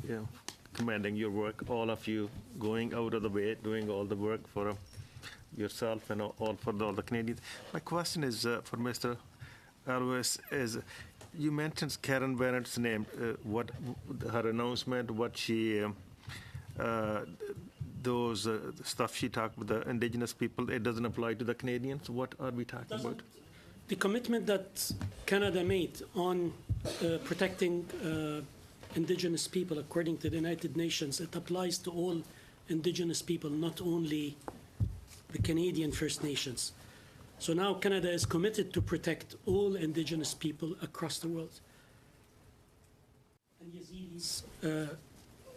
commending your work, all of you going out of the way, doing all the work for yourself and all for all the Canadians. My question is for Mr. Alves, is you mentioned Karen Bennett's name, what her announcement, what she those stuff she talked with the Indigenous people, it doesn't apply to the Canadians. What are we talking about? The commitment that Canada made on protecting Indigenous people, according to the United Nations, it applies to all Indigenous people, not only the Canadian First Nations. So now Canada is committed to protect all Indigenous people across the world. And Yazidis,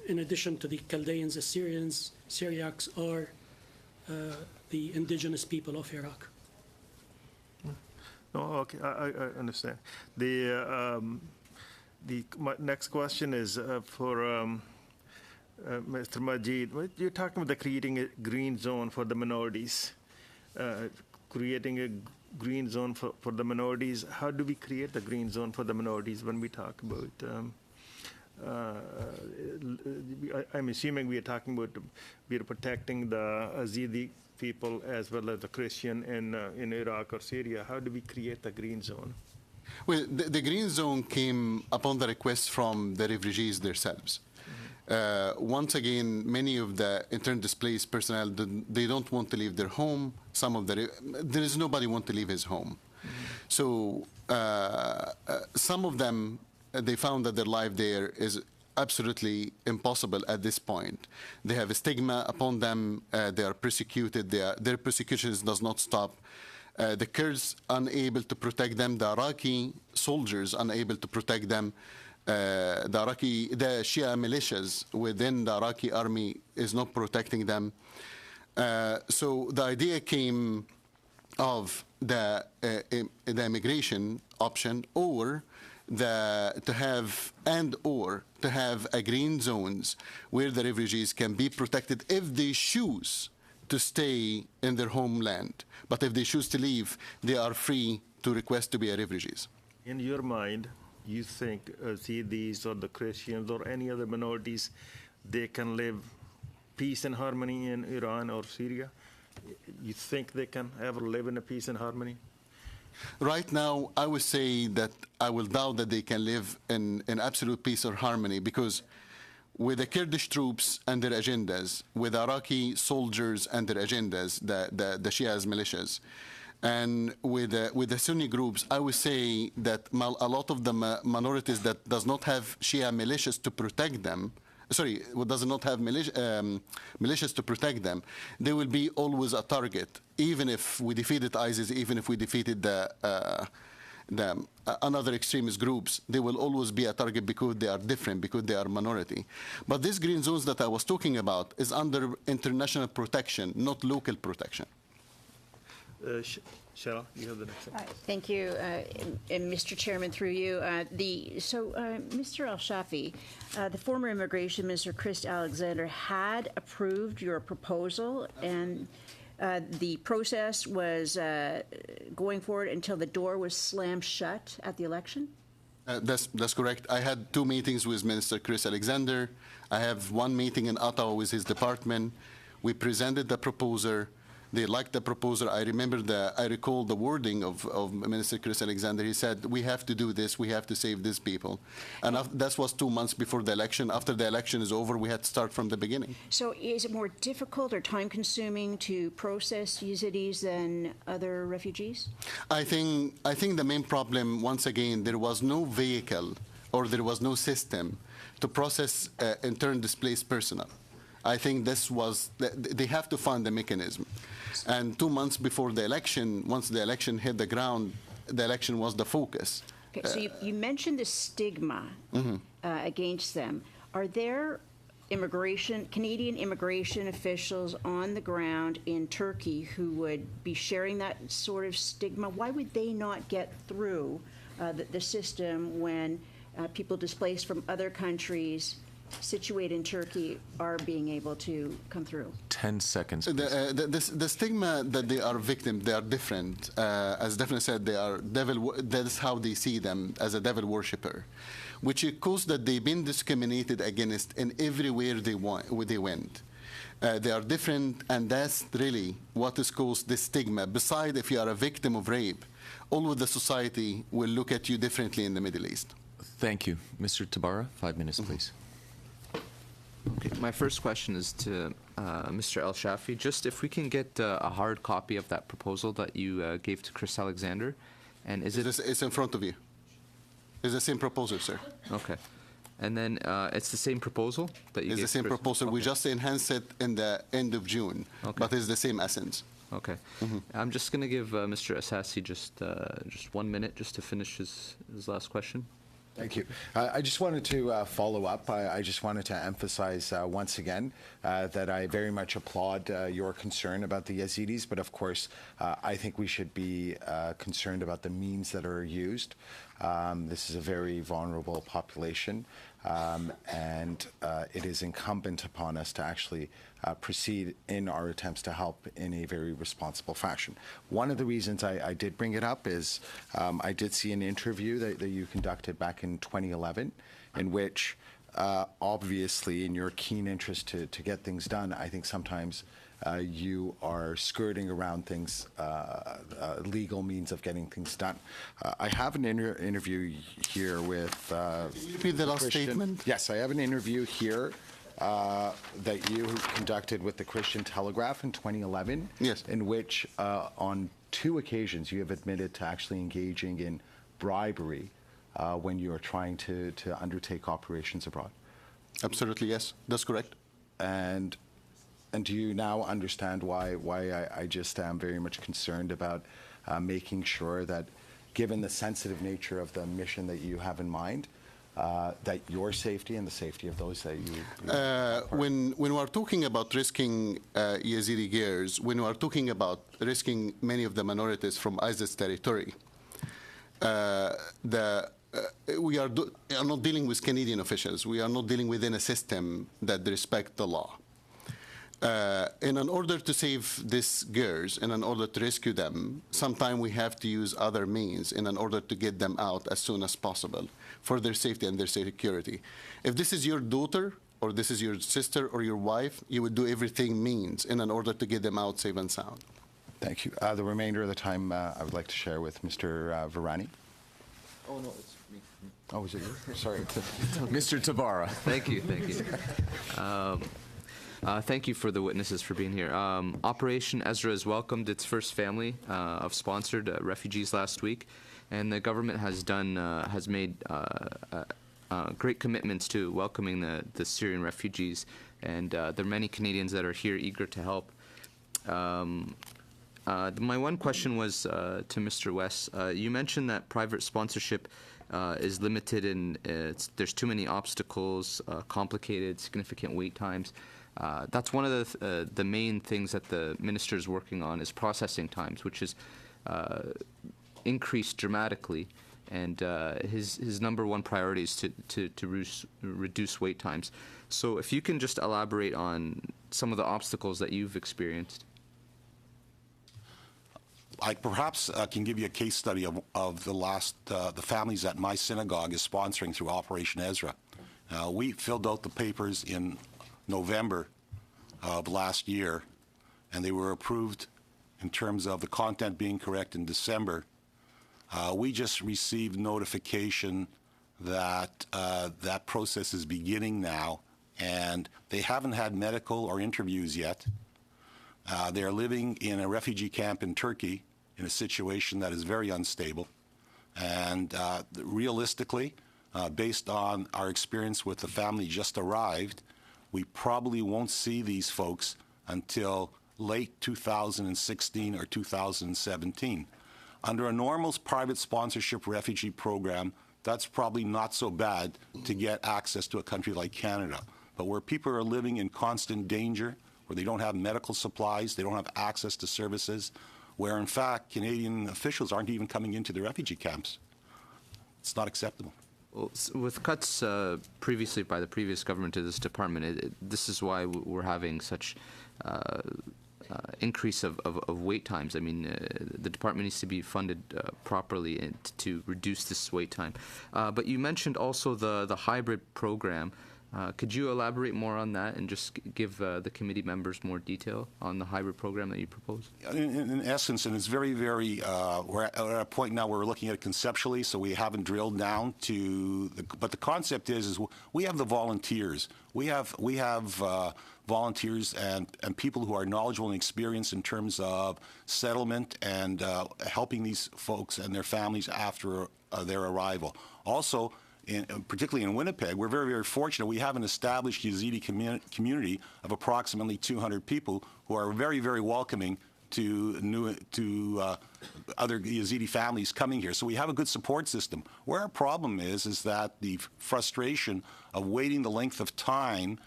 in addition to the Chaldeans, Assyrians, Syriacs, are the Indigenous people of Iraq. No, okay, I understand. My next question is for Mr. Majid. You're talking about creating a green zone for the minorities, creating a green zone for the minorities. How do we create the green zone for the minorities when we talk about? I'm assuming we are talking about we are protecting the Yazidi people as well as the Christian in Iraq or Syria. How do we create the green zone? Well, the green zone came upon the request from the refugees themselves. Once again, many of the intern displaced personnel, they don't want to leave their home. There is nobody want to leave his home. So some of them, they found that their life there is absolutely impossible at this point. They have a stigma upon them. They are persecuted. Their persecutions does not stop. The Kurds unable to protect them. The Iraqi soldiers unable to protect them. The Shia militias within the Iraqi army is not protecting them. So the idea came of the immigration option, or to have a green zones where the refugees can be protected if they choose to stay in their homeland. But if they choose to leave, they are free to request to be a refugees. In your mind, you think Yazidis or the Christians or any other minorities, they can live peace and harmony in Iran or Syria? You think they can ever live in a peace and harmony? Right now, I would say that I will doubt that they can live in absolute peace or harmony, because with the Kurdish troops and their agendas, with Iraqi soldiers and their agendas, the Shias militias, and with the Sunni groups, I would say that a lot of the minorities that does not have Shia militias to protect them, does not have militias to protect them, they will be always a target. Even if we defeated ISIS, even if we defeated another extremist groups, they will always be a target because they are different, because they are minority. But these green zones that I was talking about is under international protection, not local protection. Cheryl, you have the next one. Thank you, and Mr. Chairman, through you. Mr. Al-Shafi, the former Immigration Minister, Chris Alexander, had approved your proposal, and the process was going forward until the door was slammed shut at the election? That's correct. I had 2 meetings with Minister Chris Alexander. I have 1 meeting in Ottawa with his department. We presented the proposal. They liked the proposal. I recall the wording of Minister Chris Alexander. He said, we have to do this. We have to save these people. And that was 2 months before the election. After the election is over, we had to start from the beginning. So is it more difficult or time-consuming to process Yazidis than other refugees? I think the main problem, once again, there was no vehicle or there was no system to process intern displaced personnel. I think they have to find a mechanism. And 2 months before the election, once the election hit the ground, the election was the focus. Okay, so you mentioned the stigma against them. Are there Canadian immigration officials on the ground in Turkey who would be sharing that sort of stigma? Why would they not get through the system when people displaced from other countries situated in Turkey are being able to come through? 10 seconds. The stigma that they are victims, they are different. As Daphne said, they are devil. That's how they see them, as a devil worshipper, which is cause that they've been discriminated against in everywhere they went. They are different, and that's really what has caused this stigma. Besides, if you are a victim of rape, all of the society will look at you differently in the Middle East. Thank you. Mr. Tabara, 5 minutes, please. Okay, my first question is to Mr. El-Shafi. Just if we can get a hard copy of that proposal that you gave to Chris Alexander, and It's in front of you. It's the same proposal, sir. Okay, and then it's the same proposal that you It's gave the same to Chris? proposal. We just enhanced it in the end of June, but it's the same essence. Okay, I'm just going to give Mr. Assassi just 1 minute just to finish his last question. Thank you. I just wanted to follow up. I just wanted to emphasize once again that I very much applaud your concern about the Yazidis, but of course, I think we should be concerned about the means that are used. This is a very vulnerable population, and it is incumbent upon us to actually proceed in our attempts to help in a very responsible fashion. One of the reasons I did bring it up is I did see an interview that you conducted back in 2011 in which obviously in your keen interest to get things done, I think sometimes you are skirting around things, legal means of getting things done. I have an interview here with... Can you repeat the last statement? Yes, I have an interview here that you conducted with the Christian Telegraph in 2011, yes, in which on 2 occasions you have admitted to actually engaging in bribery when you are trying to undertake operations abroad. Absolutely, yes, that's correct. And do you now understand why I just am very much concerned about making sure that, given the sensitive nature of the mission that you have in mind, that your safety and the safety of those that you... When we are talking about risking Yazidi girls, when we are talking about risking many of the minorities from ISIS territory, we are not dealing with Canadian officials. We are not dealing within a system that respect the law. In order to save these girls, and in order to rescue them, sometimes we have to use other means in order to get them out as soon as possible for their safety and their security. If this is your daughter, or this is your sister or your wife, you would do everything means in order to get them out safe and sound. Thank you. The remainder of the time I would like to share with Mr. Virani. Oh, no, it's me. Oh, is it you? Sorry. Mr. Tabara. Thank you. Thank you for the witnesses for being here. Operation Ezra has welcomed its first family of sponsored refugees last week, and the government has made great commitments to welcoming the Syrian refugees, and there are many Canadians that are here eager to help. My one question was to Mr. West. You mentioned that private sponsorship is limited and there's too many obstacles, complicated, significant wait times. That's one of the main things that the minister is working on is processing times, which is increased dramatically, and his number one priority is to reduce wait times. So if you can just elaborate on some of the obstacles that you've experienced. I perhaps can give you a case study of the families that my synagogue is sponsoring through Operation Ezra. We filled out the papers in November of last year, and they were approved in terms of the content being correct in December. We just received notification that that process is beginning now, and they haven't had medical or interviews yet. They're living in a refugee camp in Turkey in a situation that is very unstable. And realistically, based on our experience with the family just arrived, we probably won't see these folks until late 2016 or 2017. Under a normal private sponsorship refugee program, that's probably not so bad to get access to a country like Canada. But where people are living in constant danger, where they don't have medical supplies, they don't have access to services, where in fact Canadian officials aren't even coming into the refugee camps, it's not acceptable. Well, with cuts previously by the previous government to this department, this is why we're having such increase of wait times. I mean, the department needs to be funded properly to reduce this wait time. But you mentioned also the hybrid program. Could you elaborate more on that and just give the committee members more detail on the hybrid program that you propose? In essence, and it's very, we're at a point now where we're looking at it conceptually, so we haven't drilled down to, but the concept is we have the volunteers. We have volunteers and people who are knowledgeable and experienced in terms of settlement and helping these folks and their families after their arrival. Also, particularly in Winnipeg, we're very, very fortunate. We have an established Yazidi community of approximately 200 people who are very, very welcoming to other Yazidi families coming here. So we have a good support system. Where our problem is that the frustration of waiting the length of time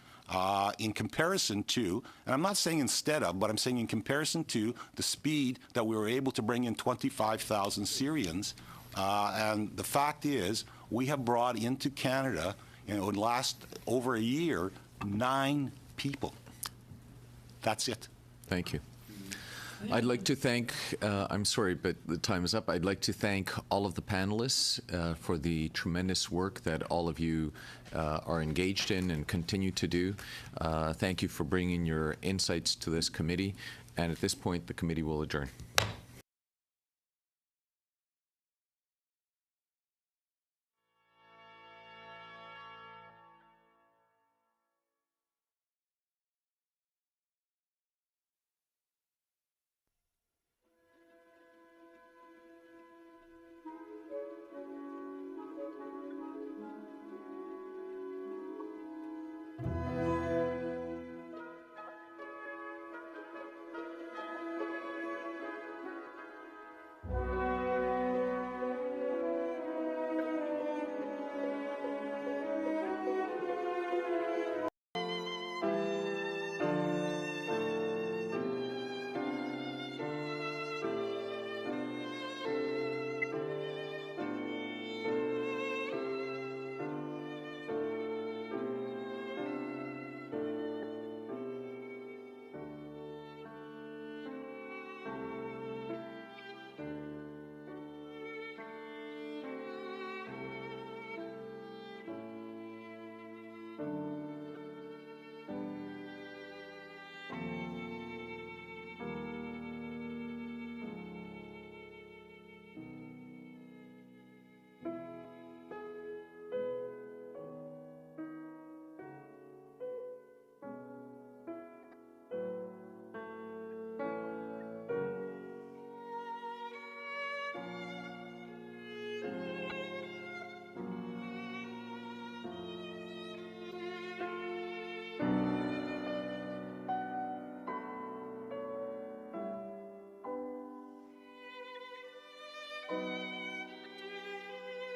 in comparison to, and I'm not saying instead of, but I'm saying in comparison to the speed that we were able to bring in 25,000 Syrians. And the fact is, we have brought into Canada, in the last over a year, 9 people. That's it. Thank you. I'd like to thank, I'm sorry, but the time is up. I'd like to thank all of the panelists for the tremendous work that all of you are engaged in and continue to do. Thank you for bringing your insights to this committee. And at this point, the committee will adjourn.